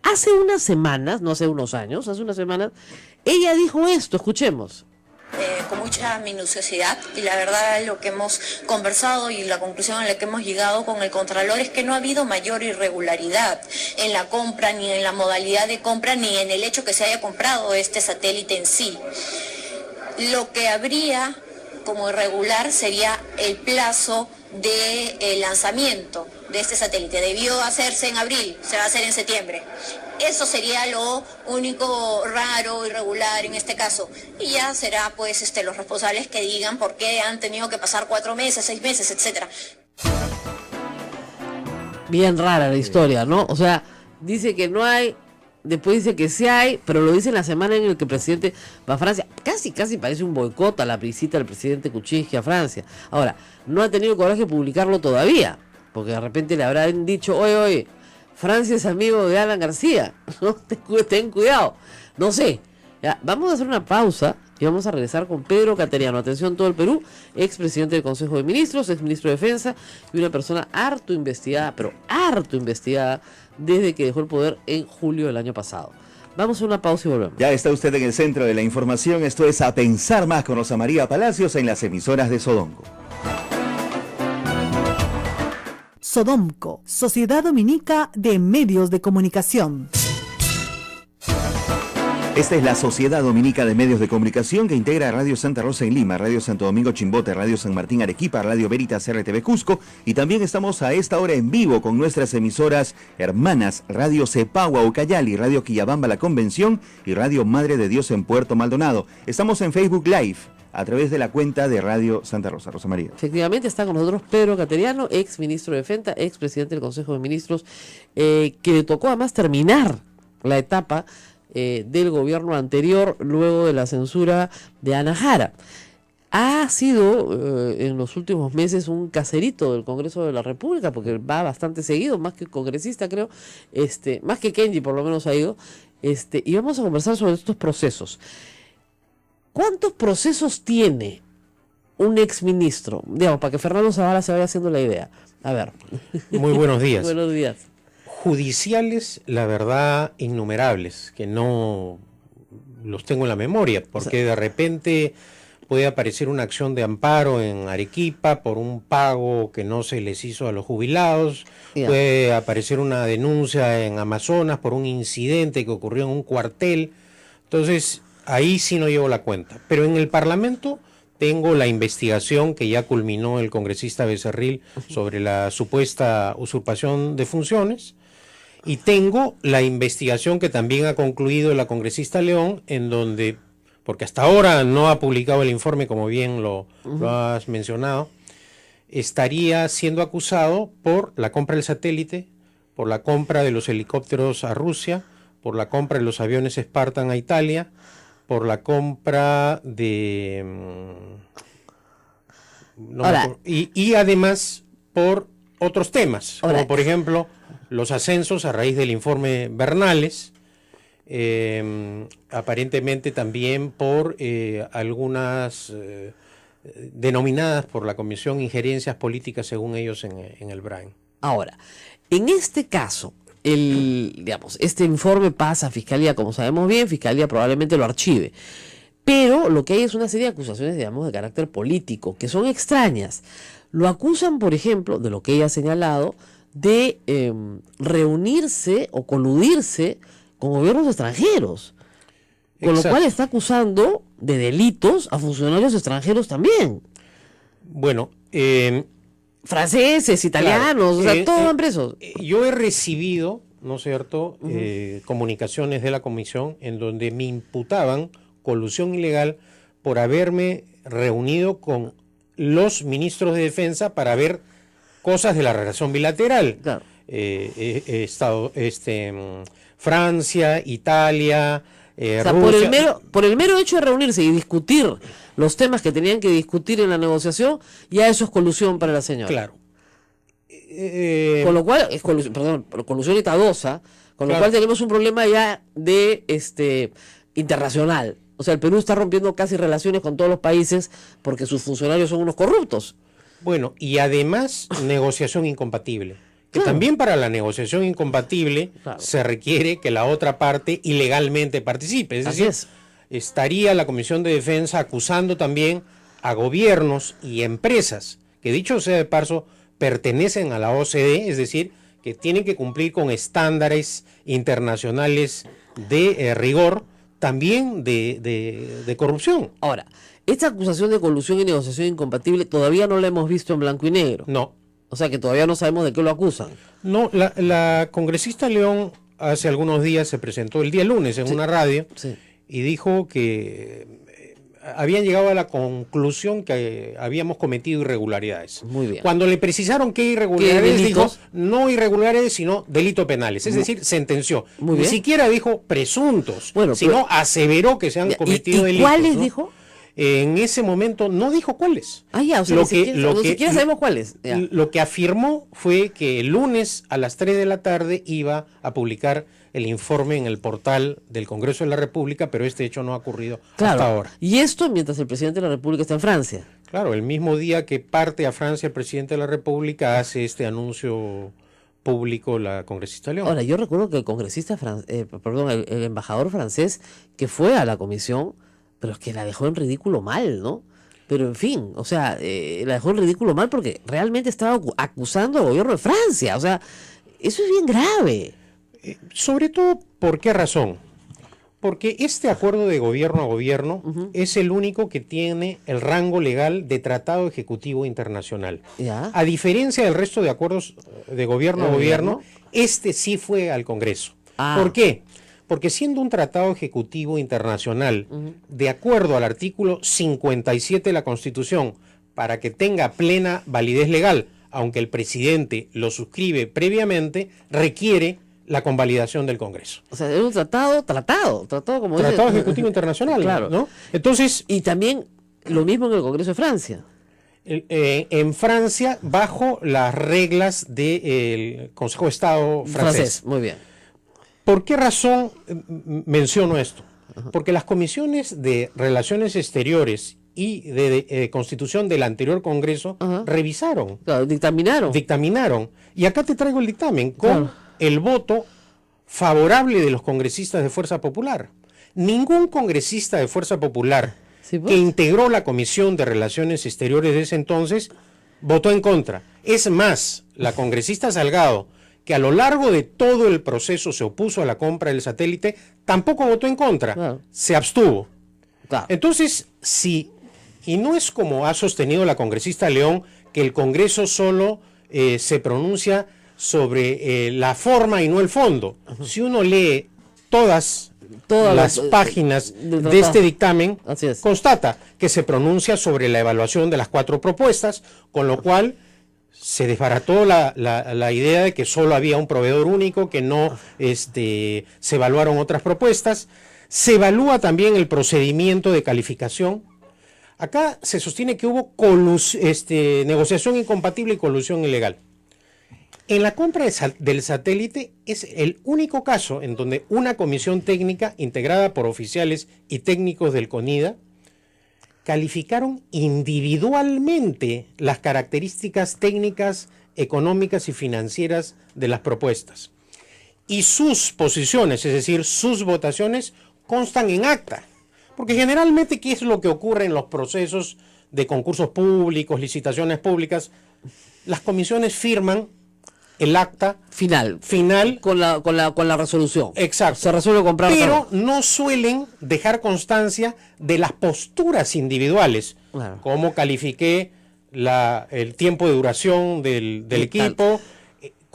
hace unas semanas, no hace unos años, hace unas semanas, ella dijo esto, escuchemos. Con mucha minuciosidad, y la verdad lo que hemos conversado y la conclusión a la que hemos llegado con el Contralor es que no ha habido mayor irregularidad en la compra, ni en la modalidad de compra, ni en el hecho que se haya comprado este satélite en sí. Lo que habría como irregular sería el plazo de lanzamiento de este satélite. Debió hacerse en abril, se va a hacer en septiembre. Eso sería lo único raro, irregular en este caso. Y ya será pues los responsables que digan por qué han tenido que pasar 4 meses, 6 meses, etcétera. Bien rara la historia, ¿no? O sea, dice que no hay, después dice que sí hay, pero lo dice en la semana en la que el presidente va a Francia. Casi parece un boicot a la visita del presidente Kuczynski a Francia. Ahora, no ha tenido coraje de publicarlo todavía, porque de repente le habrán dicho, oye, Francia es amigo de Alan García, ¿no? Ten cuidado, no sé. Ya, vamos a hacer una pausa y vamos a regresar con Pedro Cateriano. Atención todo el Perú, expresidente del Consejo de Ministros, exministro de Defensa y una persona harto investigada, pero harto investigada desde que dejó el poder en julio del año pasado. Vamos a una pausa y volvemos. Ya está usted en el centro de la información. Esto es A Pensar Más con Rosa María Palacios en las emisoras de Sodomco. Sodomco, Sociedad Dominica de Medios de Comunicación. Esta es la Sociedad Dominica de Medios de Comunicación que integra Radio Santa Rosa en Lima, Radio Santo Domingo Chimbote, Radio San Martín Arequipa, Radio Veritas RTV Cusco, y también estamos a esta hora en vivo con nuestras emisoras hermanas Radio Cepagua Ucayali, Radio Quillabamba La Convención y Radio Madre de Dios en Puerto Maldonado. Estamos en Facebook Live a través de la cuenta de Radio Santa Rosa. Rosa María. Efectivamente está con nosotros Pedro Cateriano, ex ministro de Defensa, ex presidente del Consejo de Ministros, que le tocó además terminar la etapa del gobierno anterior luego de la censura de Ana Jara. Ha sido en los últimos meses un caserito del Congreso de la República, porque va bastante seguido, más que congresista creo, más que Kenji por lo menos ha ido, y vamos a conversar sobre estos procesos. ¿Cuántos procesos tiene un exministro? Digamos, para que Fernando Zavala se vaya haciendo la idea. A ver. Muy buenos días. Buenos días. Judiciales, la verdad, innumerables, que no los tengo en la memoria, porque de repente puede aparecer una acción de amparo en Arequipa por un pago que no se les hizo a los jubilados, puede aparecer una denuncia en Amazonas por un incidente que ocurrió en un cuartel. Entonces, ahí sí no llevo la cuenta. Pero en el Parlamento tengo la investigación que ya culminó el congresista Becerril sobre la supuesta usurpación de funciones. Y tengo la investigación que también ha concluido la congresista León, en donde, porque hasta ahora no ha publicado el informe, como bien lo has mencionado, estaría siendo acusado por la compra del satélite, por la compra de los helicópteros a Rusia, por la compra de los aviones Spartan a Italia, por la compra de... y además por otros temas, como por ejemplo los ascensos a raíz del informe Bernales, aparentemente también por algunas denominadas por la Comisión Injerencias Políticas, según ellos, en el BRAIN. Ahora, en este caso, este informe pasa a Fiscalía, como sabemos bien, Fiscalía probablemente lo archive. Pero lo que hay es una serie de acusaciones, digamos, de carácter político, que son extrañas. Lo acusan, por ejemplo, de lo que ella ha señalado, de reunirse o coludirse con gobiernos extranjeros. Con Exacto. Lo cual está acusando de delitos a funcionarios extranjeros también. Bueno, franceses, italianos, claro, o sea, todos van presos. Yo he recibido ¿no es cierto?, comunicaciones de la comisión en donde me imputaban colusión ilegal por haberme reunido con los ministros de defensa para ver cosas de la relación bilateral. Claro. Francia, Italia, O sea, Rusia. por el mero hecho de reunirse y discutir los temas que tenían que discutir en la negociación, ya eso es colusión para la señora. Claro. Con lo cual, es colusión itadosa, con lo Claro. cual tenemos un problema ya de internacional. O sea, el Perú está rompiendo casi relaciones con todos los países porque sus funcionarios son unos corruptos. Bueno, y además negociación incompatible. Que Claro. también para la negociación incompatible Claro. se requiere que la otra parte ilegalmente participe. Es Así decir, es. estaría la Comisión de Defensa acusando también a gobiernos y empresas que, dicho sea de paso, pertenecen a la OCDE, es decir, que tienen que cumplir con estándares internacionales de rigor, también de corrupción. Ahora, esta acusación de colusión y negociación incompatible todavía no la hemos visto en blanco y negro. No, O sea, que todavía no sabemos de qué lo acusan. no, la congresista León hace algunos días se presentó el día lunes en una radio Sí. y dijo que habían llegado a la conclusión que habíamos cometido irregularidades. Muy bien. Cuando le precisaron qué irregularidades, ¿Qué dijo delitos? no irregularidades, sino delitos penales. Es decir, sentenció. Muy Ni bien. siquiera dijo presuntos, Bueno, sino aseveró que se han Ya, cometido ¿y delitos. cuáles ¿no? dijo? En ese momento no dijo cuáles. Ah, ya, o sea, ni siquiera sabemos cuáles. Ya. Lo que afirmó fue que el lunes a las 3 de la tarde iba a publicar el informe en el portal del Congreso de la República, pero este hecho no ha ocurrido Claro. hasta ahora. Y esto mientras el presidente de la República está en Francia. Claro, el mismo día que parte a Francia el presidente de la República hace este anuncio público la congresista León. Ahora, yo recuerdo que el congresista, el embajador francés que fue a la comisión, pero es que la dejó en ridículo mal, ¿no? Pero en fin, o sea, la dejó en ridículo mal porque realmente estaba acusando al gobierno de Francia. O sea, eso es bien grave. Sobre todo, ¿por qué razón? Porque este acuerdo de gobierno a gobierno es el único que tiene el rango legal de tratado ejecutivo internacional. Ya. A diferencia del resto de acuerdos de gobierno a ¿De gobierno, gobierno? este sí fue al Congreso. Ah. ¿Por qué? Porque siendo un tratado ejecutivo internacional, de acuerdo al artículo 57 de la Constitución, para que tenga plena validez legal, aunque el presidente lo suscribe previamente, requiere la convalidación del Congreso. O sea, era un tratado como dice. Tratado ejecutivo internacional, Claro. ¿no? Entonces, Y también lo mismo en el Congreso de Francia. en Francia, bajo las reglas del Consejo de Estado francés. Muy bien. ¿Por qué razón menciono esto? Porque las comisiones de Relaciones Exteriores y de Constitución del anterior Congreso Ajá. revisaron, Claro, dictaminaron. Y acá te traigo el dictamen con Claro. el voto favorable de los congresistas de Fuerza Popular. Ningún congresista de Fuerza Popular Sí, pues. que integró la Comisión de Relaciones Exteriores de ese entonces votó en contra. Es más, la congresista Salgado, que a lo largo de todo el proceso se opuso a la compra del satélite, tampoco votó en contra, Claro. se abstuvo. Claro. Entonces, sí, y no es como ha sostenido la congresista León, que el Congreso solo se pronuncia sobre la forma y no el fondo. Si uno lee todas las páginas del de tratado. este dictamen, Así es. constata que se pronuncia sobre la evaluación de las 4 propuestas, con lo cual se desbarató la idea de que solo había un proveedor único, que no se evaluaron otras propuestas. Se evalúa también el procedimiento de calificación. Acá se sostiene que hubo negociación incompatible y colusión ilegal. En la compra del satélite es el único caso en donde una comisión técnica integrada por oficiales y técnicos del CONIDA calificaron individualmente las características técnicas, económicas y financieras de las propuestas. Y sus posiciones, es decir, sus votaciones, constan en acta. Porque generalmente, ¿qué es lo que ocurre en los procesos de concursos públicos, licitaciones públicas? Las comisiones firman el acta Final. Con la resolución. Exacto. Se resuelve comprar. Pero no suelen dejar constancia de las posturas individuales. Claro. Cómo califiqué el tiempo de duración del Y tal. equipo,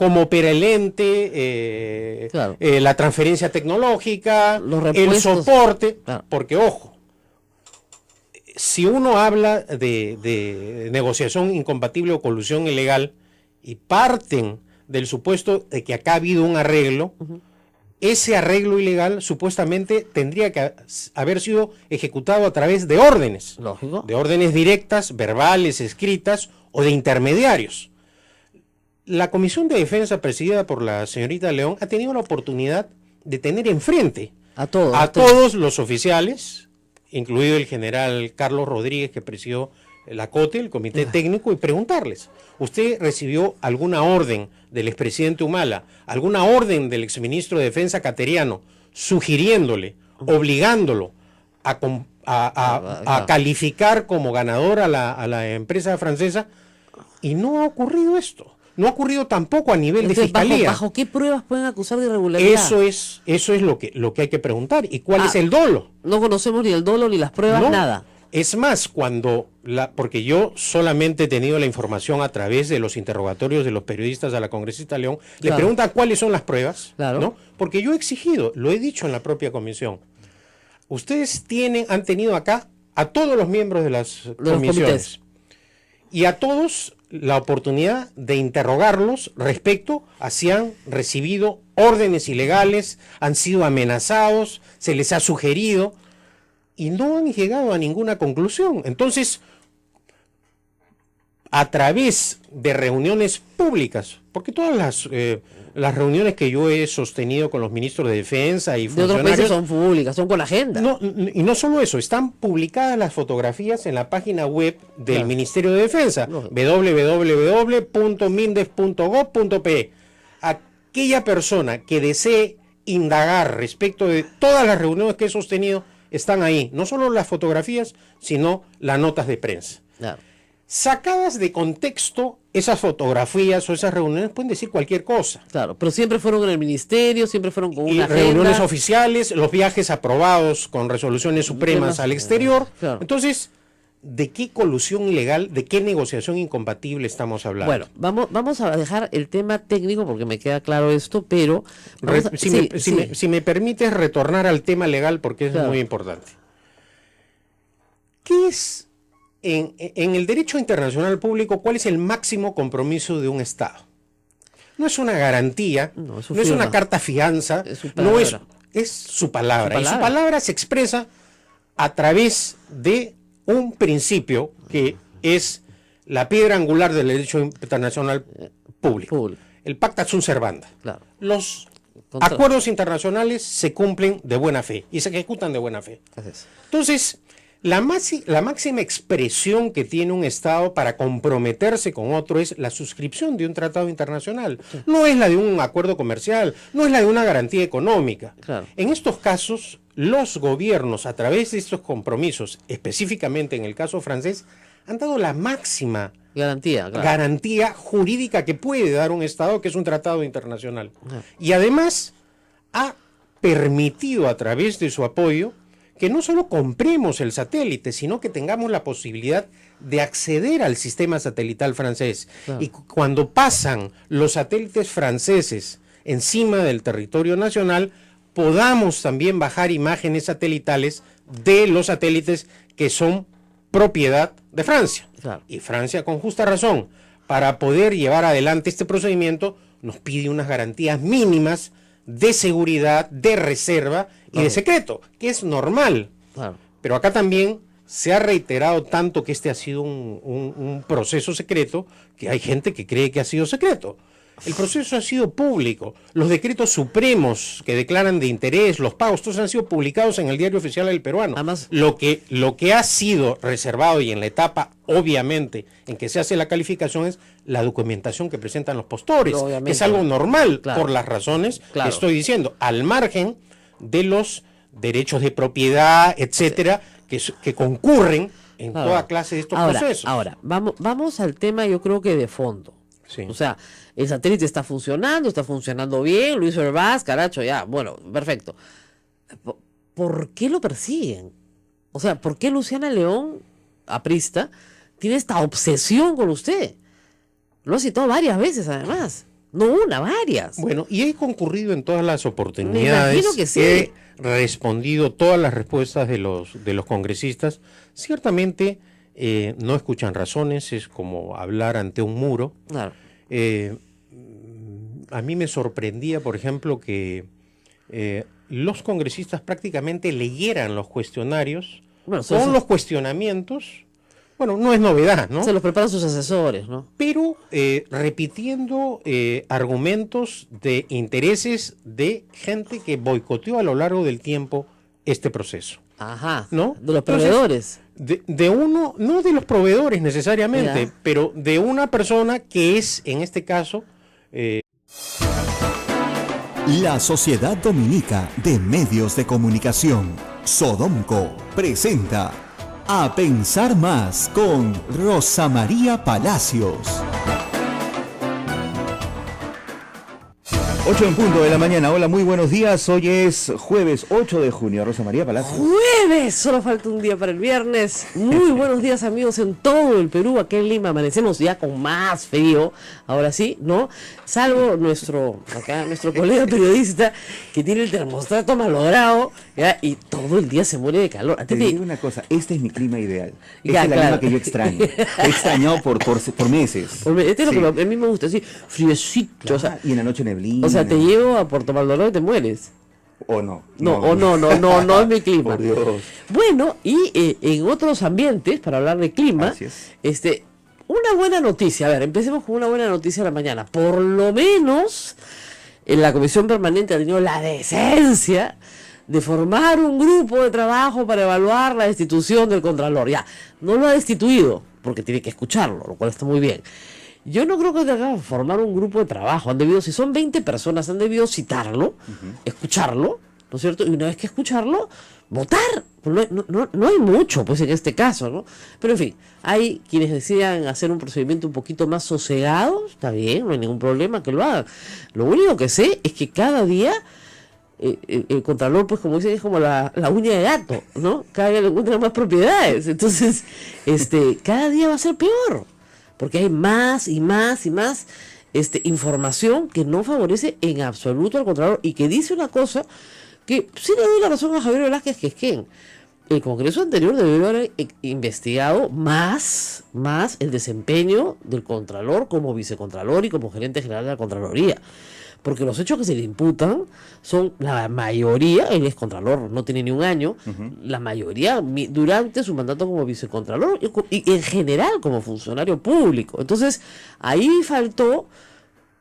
cómo opera el ente, Claro. La transferencia tecnológica, Los el repuestos. soporte, Claro. porque ojo, si uno habla de negociación incompatible o colusión ilegal y parten del supuesto de que acá ha habido un arreglo, ese arreglo ilegal supuestamente tendría que haber sido ejecutado a través de órdenes. Lógico. De órdenes directas, verbales, escritas o de intermediarios. La Comisión de Defensa presidida por la señorita León ha tenido la oportunidad de tener enfrente A todos. a todos los oficiales, incluido el general Carlos Rodríguez, que presidió la COTE, el Comité Técnico, y preguntarles, ¿usted recibió alguna orden del expresidente Humala, alguna orden del exministro de Defensa Cateriano, sugiriéndole, obligándolo a calificar como ganador a la empresa francesa? Y no ha ocurrido esto. No ha ocurrido tampoco a nivel de Entonces, fiscalía. ¿bajo qué pruebas pueden acusar de irregularidad? Eso es lo que hay que preguntar. ¿Y cuál es el dolo? No conocemos ni el dolo ni las pruebas, No. nada. Es más, porque yo solamente he tenido la información a través de los interrogatorios de los periodistas a la congresista León, le Claro. pregunta cuáles son las pruebas, Claro. ¿no? Porque yo he exigido, lo he dicho en la propia comisión, ustedes han tenido acá a todos los miembros de las los comisiones comités. y a todos la oportunidad de interrogarlos respecto a si han recibido órdenes ilegales, han sido amenazados, se les ha sugerido y no han llegado a ninguna conclusión. Entonces, a través de reuniones públicas, porque todas las reuniones que yo he sostenido con los ministros de Defensa y De otros países funcionarios, son públicas, son con la agenda. y no solo eso, están publicadas las fotografías en la página web del Claro. Ministerio de Defensa, Lógico. www.mindef.gov.pe. Aquella persona que desee indagar respecto de todas las reuniones que he sostenido, están ahí, no solo las fotografías, sino las notas de prensa. Claro. Sacadas de contexto, esas fotografías o esas reuniones pueden decir cualquier cosa. Claro, pero siempre fueron en el ministerio, siempre fueron con Y una reuniones agenda. oficiales, los viajes aprobados con resoluciones supremas al exterior. Claro. Entonces, ¿de qué colusión ilegal, de qué negociación incompatible estamos hablando? Bueno, vamos a dejar el tema técnico porque me queda claro esto, pero... vamos a- Si me permites retornar al tema legal porque es Claro. muy importante. ¿Qué es, en el derecho internacional público, cuál es el máximo compromiso de un Estado? No es una garantía, No, es su no es una firma. carta fianza, Es su no es, palabra. es su palabra. Su Y su palabra. palabra se expresa a través de un principio que es la piedra angular del derecho internacional público. Público. El pacta sunt servanda. Claro. Los Contra- acuerdos internacionales se cumplen de buena fe y se ejecutan de buena fe. Así es. Entonces, la máxima expresión que tiene un Estado para comprometerse con otro es la suscripción de un tratado internacional. No es la de un acuerdo comercial, no es la de una garantía económica. Claro. En estos casos, los gobiernos, a través de estos compromisos, específicamente en el caso francés, han dado la máxima Garantía, claro. garantía jurídica que puede dar un Estado, que es un tratado internacional. Ajá. Y además ha permitido a través de su apoyo que no solo compremos el satélite, sino que tengamos la posibilidad de acceder al sistema satelital francés. Claro. Y cuando pasan los satélites franceses encima del territorio nacional, podamos también bajar imágenes satelitales de los satélites que son propiedad de Francia. Claro. Y Francia, con justa razón, para poder llevar adelante este procedimiento, nos pide unas garantías mínimas de seguridad, de reserva y Claro. de secreto, que es normal. Claro. Pero acá también se ha reiterado tanto que este ha sido un proceso secreto, que hay gente que cree que ha sido secreto. El proceso ha sido público. Los decretos supremos que declaran de interés, los pagos, todos han sido publicados en el Diario Oficial del Peruano. Además- Lo que ha sido reservado y en la etapa, obviamente, en que se hace la calificación es la documentación que presentan los postores, Obviamente. que es algo normal Claro. por las razones Claro. que estoy diciendo, al margen de los derechos de propiedad, etcétera, que concurren en Claro. toda clase de estos procesos. Ahora, vamos al tema, yo creo que de fondo. Sí. O sea, el satélite está funcionando bien, Luis Herbaz, caracho, ya, bueno, perfecto. ¿Por qué lo persiguen? O sea, ¿por qué Luciana León, aprista, tiene esta obsesión con usted? Lo ha citado varias veces, además. No una, varias. Bueno, y he concurrido en todas las Me oportunidades. imagino que sí. He respondido todas las respuestas de los congresistas. Ciertamente no escuchan razones, es como hablar ante un muro. Claro. A mí me sorprendía, por ejemplo, que los congresistas prácticamente leyeran los cuestionarios Bueno, con los cuestionamientos. Bueno, no es novedad, ¿no? Se los preparan sus asesores, ¿no? Pero repitiendo argumentos de intereses de gente que boicoteó a lo largo del tiempo este proceso. Ajá. ¿No? De los Entonces, proveedores. de uno, no de los proveedores necesariamente, Ya. pero de una persona que es, en este caso, La Sociedad Dominica de Medios de Comunicación, Sodomco, presenta A Pensar Más con Rosa María Palacios. 8 en punto de la mañana. Hola, muy buenos días. Hoy es jueves 8 de junio. Rosa María Palacios. ¡Jueves! Solo falta un día para el viernes. Muy buenos días, amigos, en todo el Perú. Aquí en Lima amanecemos ya con más frío. Ahora sí, ¿no? Salvo nuestro colega periodista que tiene el termostato malogrado, ¿ya? Y todo el día se muere de calor. ¿A ti Te digo una cosa, este es mi clima ideal. Ya, Esta es la claro. clima que yo extraño. He extrañado por meses. Este es Sí. lo que a mí me gusta, así, friecito. O sea, Y en la noche neblina. te llevo a Puerto Maldonado y te mueres. ¿O no? No es mi clima. Por Dios. Bueno, y en otros ambientes, para hablar de clima, Así es. una buena noticia. A ver, empecemos con una buena noticia de la mañana. Por lo menos, en la Comisión Permanente ha tenido la decencia de formar un grupo de trabajo para evaluar la destitución del Contralor. Ya, no lo ha destituido, porque tiene que escucharlo, lo cual está muy bien. Yo no creo que tengan que formar un grupo de trabajo. Si son 20 personas, han debido citarlo, escucharlo, ¿no es cierto? Y una vez que escucharlo, votar. No hay mucho, pues, en este caso, ¿no? Pero, en fin, hay quienes decidan hacer un procedimiento un poquito más sosegado. Está bien, no hay ningún problema que lo hagan. Lo único que sé es que cada día el Contralor, pues, como dicen, es como la uña de gato, ¿no? Cada día le encuentran más propiedades. Entonces, cada día va a ser peor, porque hay más y más y más información que no favorece en absoluto al Contralor y que dice una cosa que sí le doy la razón a Javier Velázquez Quesquén. El Congreso anterior debió haber investigado más el desempeño del Contralor como vicecontralor y como gerente general de la Contraloría. Porque los hechos que se le imputan son la mayoría, él es Contralor, no tiene ni un año, la mayoría durante su mandato como vicecontralor y en general como funcionario público. Entonces, ahí faltó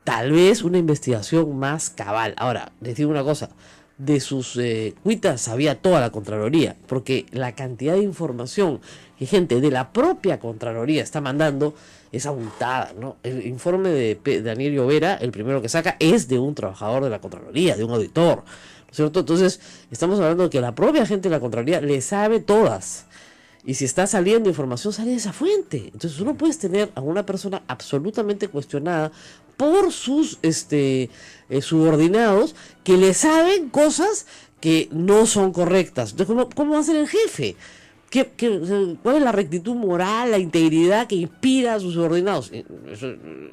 tal vez una investigación más cabal. Ahora, les digo una cosa, de sus cuitas sabía toda la Contraloría, porque la cantidad de información que gente de la propia Contraloría está mandando es abultada, ¿no? El informe de Daniel Llovera, el primero que saca, es de un trabajador de la Contraloría, de un auditor, ¿no es cierto? Entonces, estamos hablando de que la propia gente de la Contraloría le sabe todas. Y si está saliendo información, sale de esa fuente. Entonces, tú no puedes tener a una persona absolutamente cuestionada por sus subordinados que le saben cosas que no son correctas. Entonces, ¿cómo va a ser el jefe? ¿Cuál es la rectitud moral, la integridad que inspira a sus subordinados?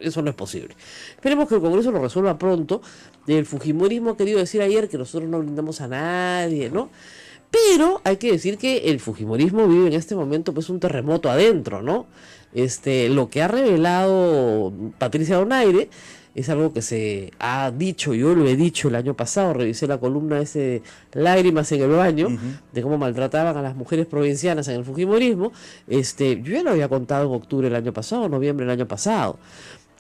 Eso no es posible. Esperemos que el Congreso lo resuelva pronto. El fujimorismo ha querido decir ayer que nosotros no blindamos a nadie, ¿no? Pero hay que decir que el fujimorismo vive en este momento pues un terremoto adentro, ¿no? Lo que ha revelado Patricia Donaire es algo que se ha dicho, yo lo he dicho el año pasado, revisé la columna ese Lágrimas en el baño, de cómo maltrataban a las mujeres provincianas en el fujimorismo. Yo ya lo había contado en octubre del año pasado, noviembre del año pasado.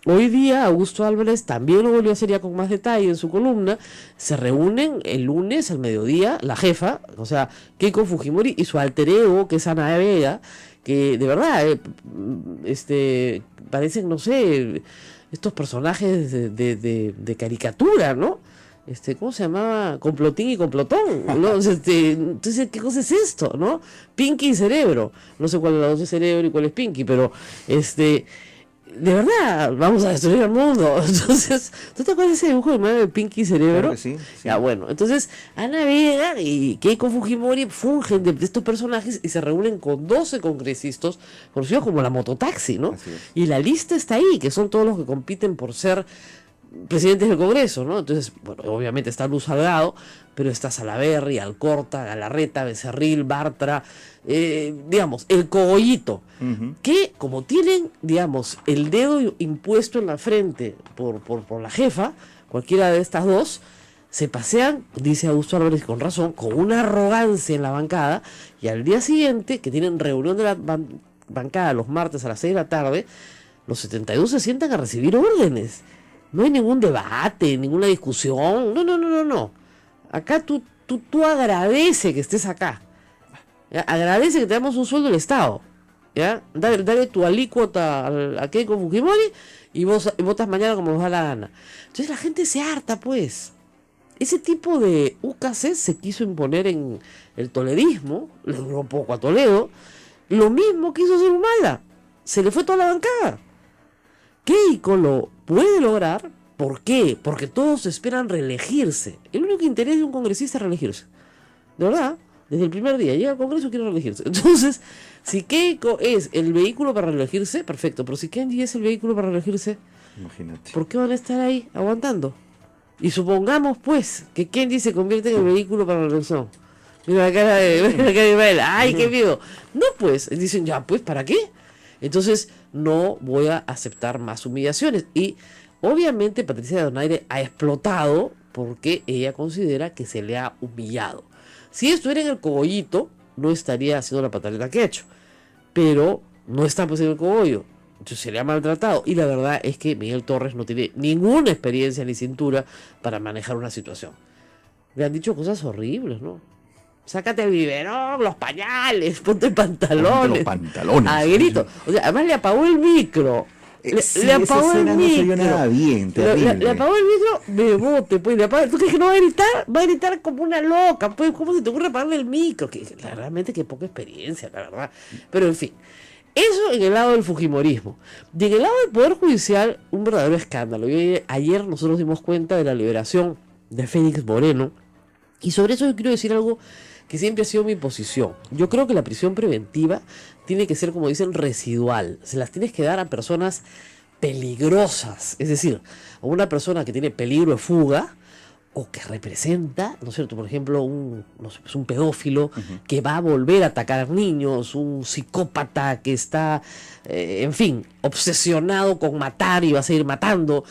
Hoy día Augusto Álvarez también lo volvió a hacer ya con más detalle en su columna. Se reúnen el lunes al mediodía, la jefa, o sea, Keiko Fujimori y su alter ego, que es Ana Vega, que de verdad parecen, no sé, estos personajes de caricatura, ¿no? ¿Cómo se llamaba? Complotín y Complotón, ¿no? Entonces, ¿qué cosa es esto, no? Pinky y Cerebro. No sé cuál es la dos de Cerebro y cuál es Pinky, pero de verdad, vamos a destruir el mundo. Entonces, ¿tú te acuerdas de ese dibujo de Pinky y Cerebro? Claro que sí. Ya, bueno, entonces Ana Vega y Keiko Fujimori fungen de estos personajes y se reúnen con 12 congresistas, conocidos como la mototaxi, ¿no? Así es. Y la lista está ahí, que son todos los que compiten por ser presidentes del Congreso, ¿no? Entonces, bueno, obviamente está Luz Salgado, pero está Salaverry, Alcorta, Galarreta, Becerril, Bartra, digamos, el cogollito, que como tienen, digamos, el dedo impuesto en la frente por la jefa, cualquiera de estas dos, se pasean, dice Augusto Álvarez con razón, con una arrogancia en la bancada, y al día siguiente, que tienen reunión de la bancada los martes a las 6 de la tarde, los 72 se sientan a recibir órdenes. No hay ningún debate, ninguna discusión. No. Acá tú agradece que estés acá. ¿Ya? Agradece que te damos un sueldo del Estado. ¿Ya? Dale tu alícuota a Keiko Fujimori y votas mañana como nos da la gana. Entonces la gente se harta, pues. Ese tipo de UKC se quiso imponer en el toledismo, le duró poco a Toledo. Lo mismo quiso hacer Humala. Se le fue toda la bancada. Keiko lo puede lograr. ¿Por qué? Porque todos esperan reelegirse. El único interés de un congresista es reelegirse. De verdad, desde el primer día llega al Congreso y quiere reelegirse. Entonces, si Keiko es el vehículo para reelegirse, perfecto. Pero si Kenji es el vehículo para reelegirse, imagínate, ¿por qué van a estar ahí aguantando? Y supongamos, pues, que Kenji se convierte en el vehículo para la reelección. Mira la cara de Ismael. ¡Ay, qué miedo! No, pues, dicen, ya, pues, ¿para qué? Entonces, no voy a aceptar más humillaciones. Y obviamente Patricia Donaire ha explotado porque ella considera que se le ha humillado. Si estuviera en el cogollito, no estaría haciendo la pataleta que ha hecho. Pero no está pues en el cogollo. Entonces se le ha maltratado. Y la verdad es que Miguel Torres no tiene ninguna experiencia ni cintura para manejar una situación. Le han dicho cosas horribles, ¿no? Sácate el biberón, los pañales, ponte pantalones. Ponte los pantalones. A grito. O sea, además le apagó el micro. Le apagó el micro. Nada bien, le apagó el micro de bote, pues. ¿Tú crees que no va a gritar? Va a gritar como una loca, pues. ¿Cómo se te ocurre apagarle el micro? Que realmente que poca experiencia, la verdad. Pero en fin. Eso en el lado del fujimorismo. Y en el lado del Poder Judicial, un verdadero escándalo. Y ayer nosotros dimos cuenta de la liberación de Félix Moreno. Y sobre eso yo quiero decir algo que siempre ha sido mi posición. Yo creo que la prisión preventiva tiene que ser, como dicen, residual. Se las tienes que dar a personas peligrosas. Es decir, a una persona que tiene peligro de fuga o que representa, ¿no es cierto? Por ejemplo, un pedófilo que va a volver a atacar niños, un psicópata que está, en fin, obsesionado con matar y va a seguir matando.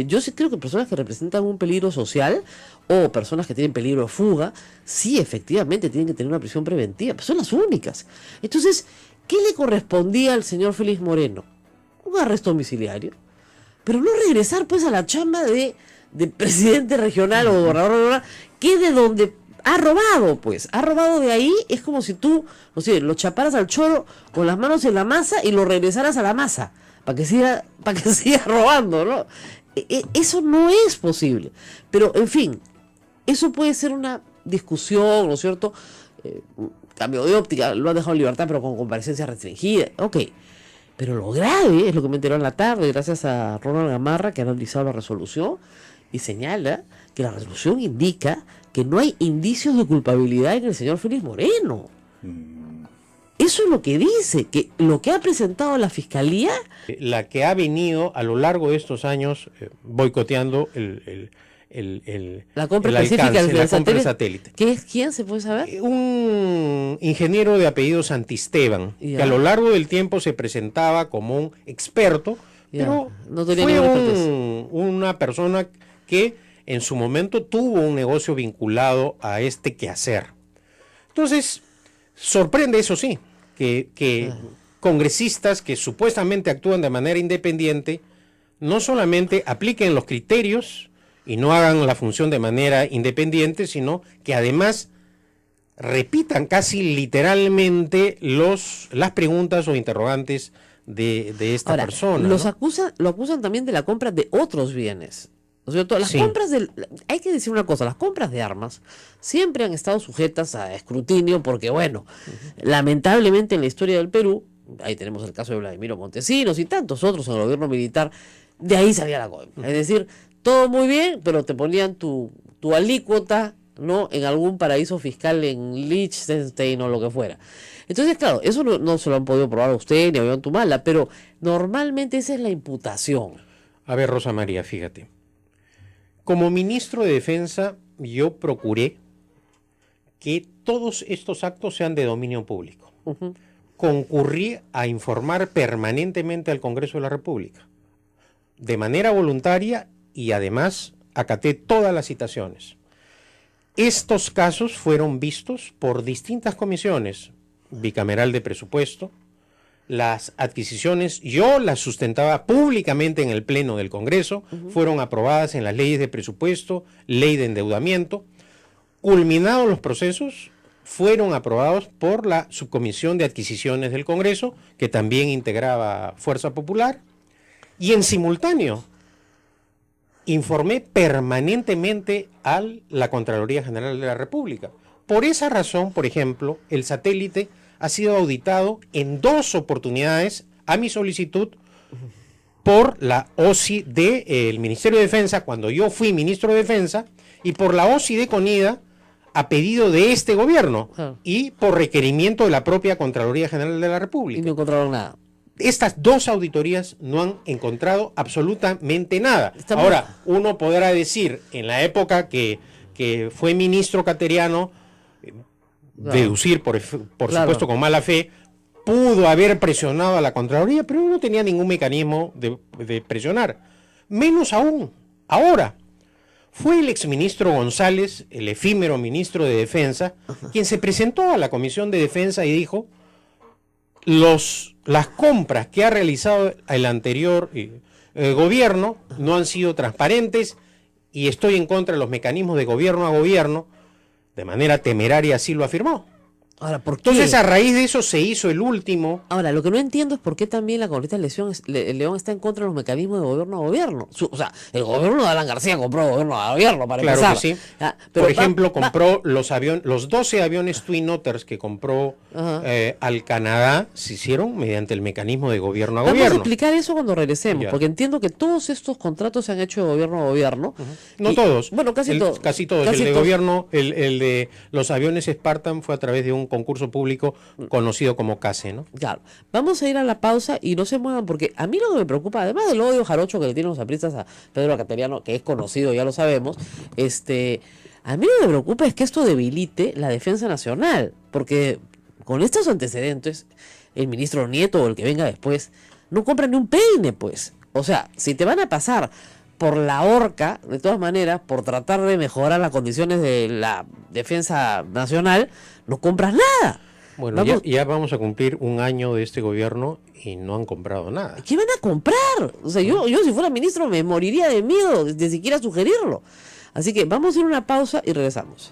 Yo sí creo que personas que representan un peligro social o personas que tienen peligro de fuga, sí, efectivamente tienen que tener una prisión preventiva, pero son las únicas. Entonces, ¿qué le correspondía al señor Félix Moreno? Un arresto domiciliario, pero no regresar pues a la chamba de presidente regional o gobernador regional, que de donde ha robado, pues, ha robado de ahí. Es como si tú, no sé, lo chaparas al choro con las manos en la masa y lo regresaras a la masa, para que siga robando, ¿no? Eso no es posible. Pero, en fin, eso puede ser una discusión, ¿no es cierto? Cambio de óptica, lo han dejado en libertad, pero con comparecencia restringida, ok. Pero lo grave es lo que me enteró en la tarde, gracias a Ronald Gamarra, que ha analizado la resolución y señala que la resolución indica que no hay indicios de culpabilidad en el señor Félix Moreno. Eso es lo que dice, que lo que ha presentado la Fiscalía... La que ha venido a lo largo de estos años boicoteando la compra el específica alcance, del la compra del satélite. ¿Quién se puede saber? Un ingeniero de apellido Santisteban, que a lo largo del tiempo se presentaba como un experto, pero no tenía fue una persona que en su momento tuvo un negocio vinculado a este quehacer. Entonces, sorprende, eso sí, que congresistas que supuestamente actúan de manera independiente no solamente apliquen los criterios y no hagan la función de manera independiente, sino que además repitan casi literalmente las preguntas o interrogantes de esta persona. Lo acusan también de la compra de otros bienes. ¿No es cierto? Las compras hay que decir una cosa, las compras de armas siempre han estado sujetas a escrutinio porque, bueno, lamentablemente en la historia del Perú, ahí tenemos el caso de Vladimiro Montesinos y tantos otros en el gobierno militar, de ahí salía la compra. Es decir, todo muy bien, pero te ponían tu alícuota, ¿no?, en algún paraíso fiscal en Liechtenstein o lo que fuera. Entonces, claro, eso no se lo han podido probar a usted ni a Ollantumala, pero normalmente esa es la imputación. A ver, Rosa María, fíjate. Como ministro de Defensa, yo procuré que todos estos actos sean de dominio público. Concurrí a informar permanentemente al Congreso de la República, de manera voluntaria, y además acaté todas las citaciones. Estos casos fueron vistos por distintas comisiones, bicameral de presupuesto, las adquisiciones, yo las sustentaba públicamente en el Pleno del Congreso, fueron aprobadas en las leyes de presupuesto, ley de endeudamiento. Culminados los procesos, fueron aprobados por la Subcomisión de Adquisiciones del Congreso, que también integraba Fuerza Popular, y en simultáneo informé permanentemente a la Contraloría General de la República. Por esa razón, por ejemplo, el satélite ha sido auditado en 2 oportunidades a mi solicitud por la OSI del Ministerio de Defensa, cuando yo fui ministro de Defensa, y por la OSI de CONIDA a pedido de este gobierno y por requerimiento de la propia Contraloría General de la República. Y no encontraron nada. Estas 2 auditorías no han encontrado absolutamente nada. Ahora, uno podrá decir, en la época que fue ministro Cateriano, deducir, por supuesto, con mala fe, pudo haber presionado a la Contraloría, pero no tenía ningún mecanismo de presionar. Menos aún, ahora, fue el exministro González, el efímero ministro de Defensa, quien se presentó a la Comisión de Defensa y dijo: las compras que ha realizado el anterior gobierno no han sido transparentes y estoy en contra de los mecanismos de gobierno a gobierno. De manera temeraria así lo afirmó. Ahora, ¿por qué? Entonces, a raíz de eso se hizo el último. Ahora, lo que no entiendo es por qué también la congresista León está en contra de los mecanismos de gobierno a gobierno. O sea, el gobierno de Alan García compró gobierno a gobierno, para empezar. Claro que sí. Pero por ejemplo, compró los 12 aviones Twin Otters que compró al Canadá, se hicieron mediante el mecanismo de gobierno a gobierno. Vamos a explicar eso cuando regresemos, Ya. porque entiendo que todos estos contratos se han hecho de gobierno a gobierno. No todos. Bueno, casi todos. Casi todos. El de gobierno, el de los aviones Spartan fue a través de un concurso público conocido como CASE, ¿no? Claro. Vamos a ir a la pausa y no se muevan, porque a mí lo que me preocupa, además del odio jarocho que le tienen los apristas a Pedro Cateriano, que es conocido, ya lo sabemos, a mí lo que me preocupa es que esto debilite la defensa nacional, porque con estos antecedentes, el ministro Nieto o el que venga después, no compra ni un peine, pues. O sea, si te van a pasar por la horca, de todas maneras, por tratar de mejorar las condiciones de la defensa nacional, no compras nada. Bueno, ya vamos a cumplir un año de este gobierno y no han comprado nada. ¿Qué van a comprar? O sea, yo si fuera ministro me moriría de miedo de siquiera sugerirlo. Así que vamos a ir a una pausa y regresamos.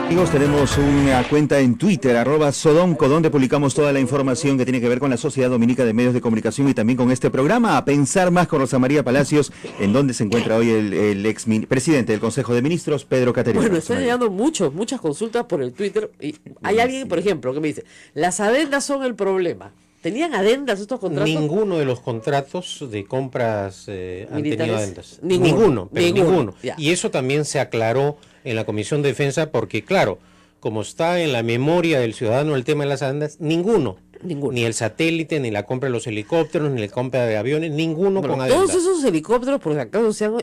Amigos, tenemos una cuenta en Twitter, @Sodonco, donde publicamos toda la información que tiene que ver con la Sociedad Dominica de Medios de Comunicación y también con este programa, A Pensar Más, con Rosa María Palacios, en donde se encuentra hoy el ex presidente del Consejo de Ministros, Pedro Cateriano. Bueno, están llegando muchas consultas por el Twitter. Y hay alguien, por ejemplo, que me dice, las adendas son el problema. ¿Tenían adendas estos contratos? Ninguno de los contratos de compras han tenido adendas. Ninguno. Y eso también se aclaró en la Comisión de Defensa porque, claro, como está en la memoria del ciudadano el tema de las adendas, ninguno. Ni el satélite, ni la compra de los helicópteros, ni la compra de aviones, ninguno con adendas. Todos esos helicópteros, por si acaso, se han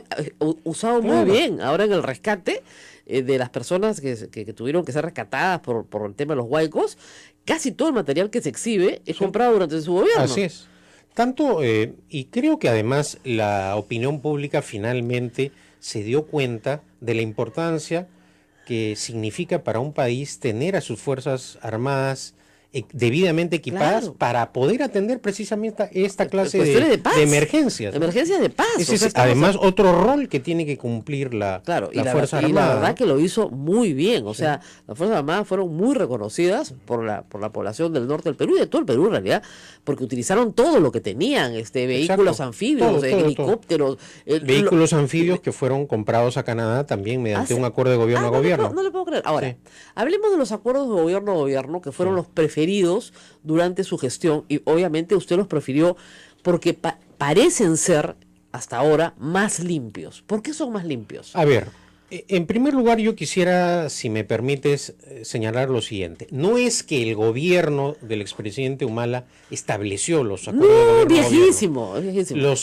usado muy bien ahora en el rescate de las personas que tuvieron que ser rescatadas por el tema de los huaicos. Casi todo el material que se exhibe es comprado durante su gobierno. Así es. Tanto, y creo que además la opinión pública finalmente se dio cuenta de la importancia que significa para un país tener a sus Fuerzas Armadas debidamente equipadas para poder atender precisamente esta clase de emergencias. Emergencias de paz. Ese es además otro rol que tiene que cumplir la Fuerza Armada. Y la verdad que lo hizo muy bien. O sea, las Fuerzas Armadas fueron muy reconocidas por la población del norte del Perú y de todo el Perú en realidad, porque utilizaron todo lo que tenían, vehículos anfibios, helicópteros. Vehículos anfibios que fueron comprados a Canadá también mediante un acuerdo de gobierno a gobierno. No le puedo creer. Ahora, hablemos de los acuerdos de gobierno a gobierno que fueron los preferidos durante su gestión y obviamente usted los prefirió porque parecen ser hasta ahora más limpios. ¿Por qué son más limpios? A ver, En primer lugar, yo quisiera, si me permites, señalar lo siguiente. No es que el gobierno del expresidente Humala estableció los acuerdos de gobierno a viejísimo, viejísimo.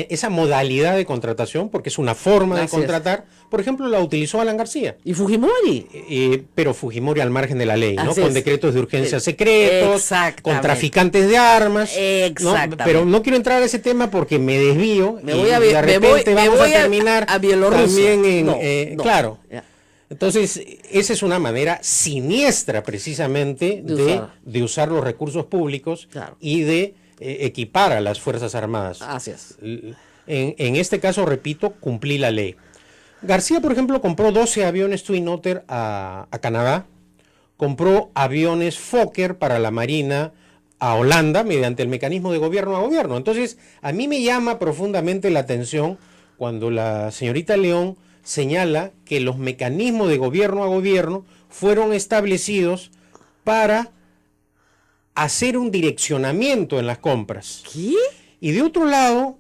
Esa modalidad de contratación, porque es una forma Gracias. de contratar, por ejemplo, la utilizó Alan García. ¿Y Fujimori? Pero Fujimori al margen de la ley, ¿no? Así Con es. decretos de urgencia secretos, Exactamente. con traficantes de armas. ¿no? Exactamente. Pero no quiero entrar a ese tema porque me desvío. Me y voy a de repente vamos a terminar a Bielorrusia. también en... No, claro. ya. Entonces, esa es una manera siniestra precisamente de usar los recursos públicos Claro. y de equipar a las Fuerzas Armadas. Así es. En este caso, repito, cumplí la ley. García, por ejemplo, compró 12 aviones Twin Otter a Canadá, compró aviones Fokker para la Marina a Holanda mediante el mecanismo de gobierno a gobierno. Entonces, a mí me llama profundamente la atención cuando la señorita León señala que los mecanismos de gobierno a gobierno fueron establecidos para hacer un direccionamiento en las compras. ¿Qué? Y de otro lado,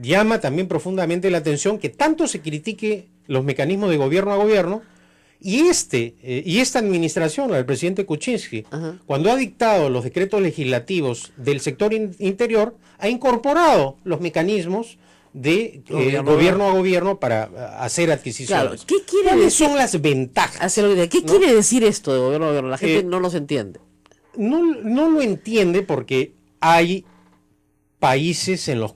llama también profundamente la atención que tanto se critique los mecanismos de gobierno a gobierno y esta administración, la del presidente Kuczynski, Ajá. cuando ha dictado los decretos legislativos del sector interior, ha incorporado los mecanismos de gobierno a gobierno para hacer adquisiciones. Claro, ¿qué quiere ¿Cuáles decir? son las ventajas? ¿Qué ¿no? quiere decir esto de gobierno a gobierno? La gente Eh, no los entiende. No lo entiende porque hay países en los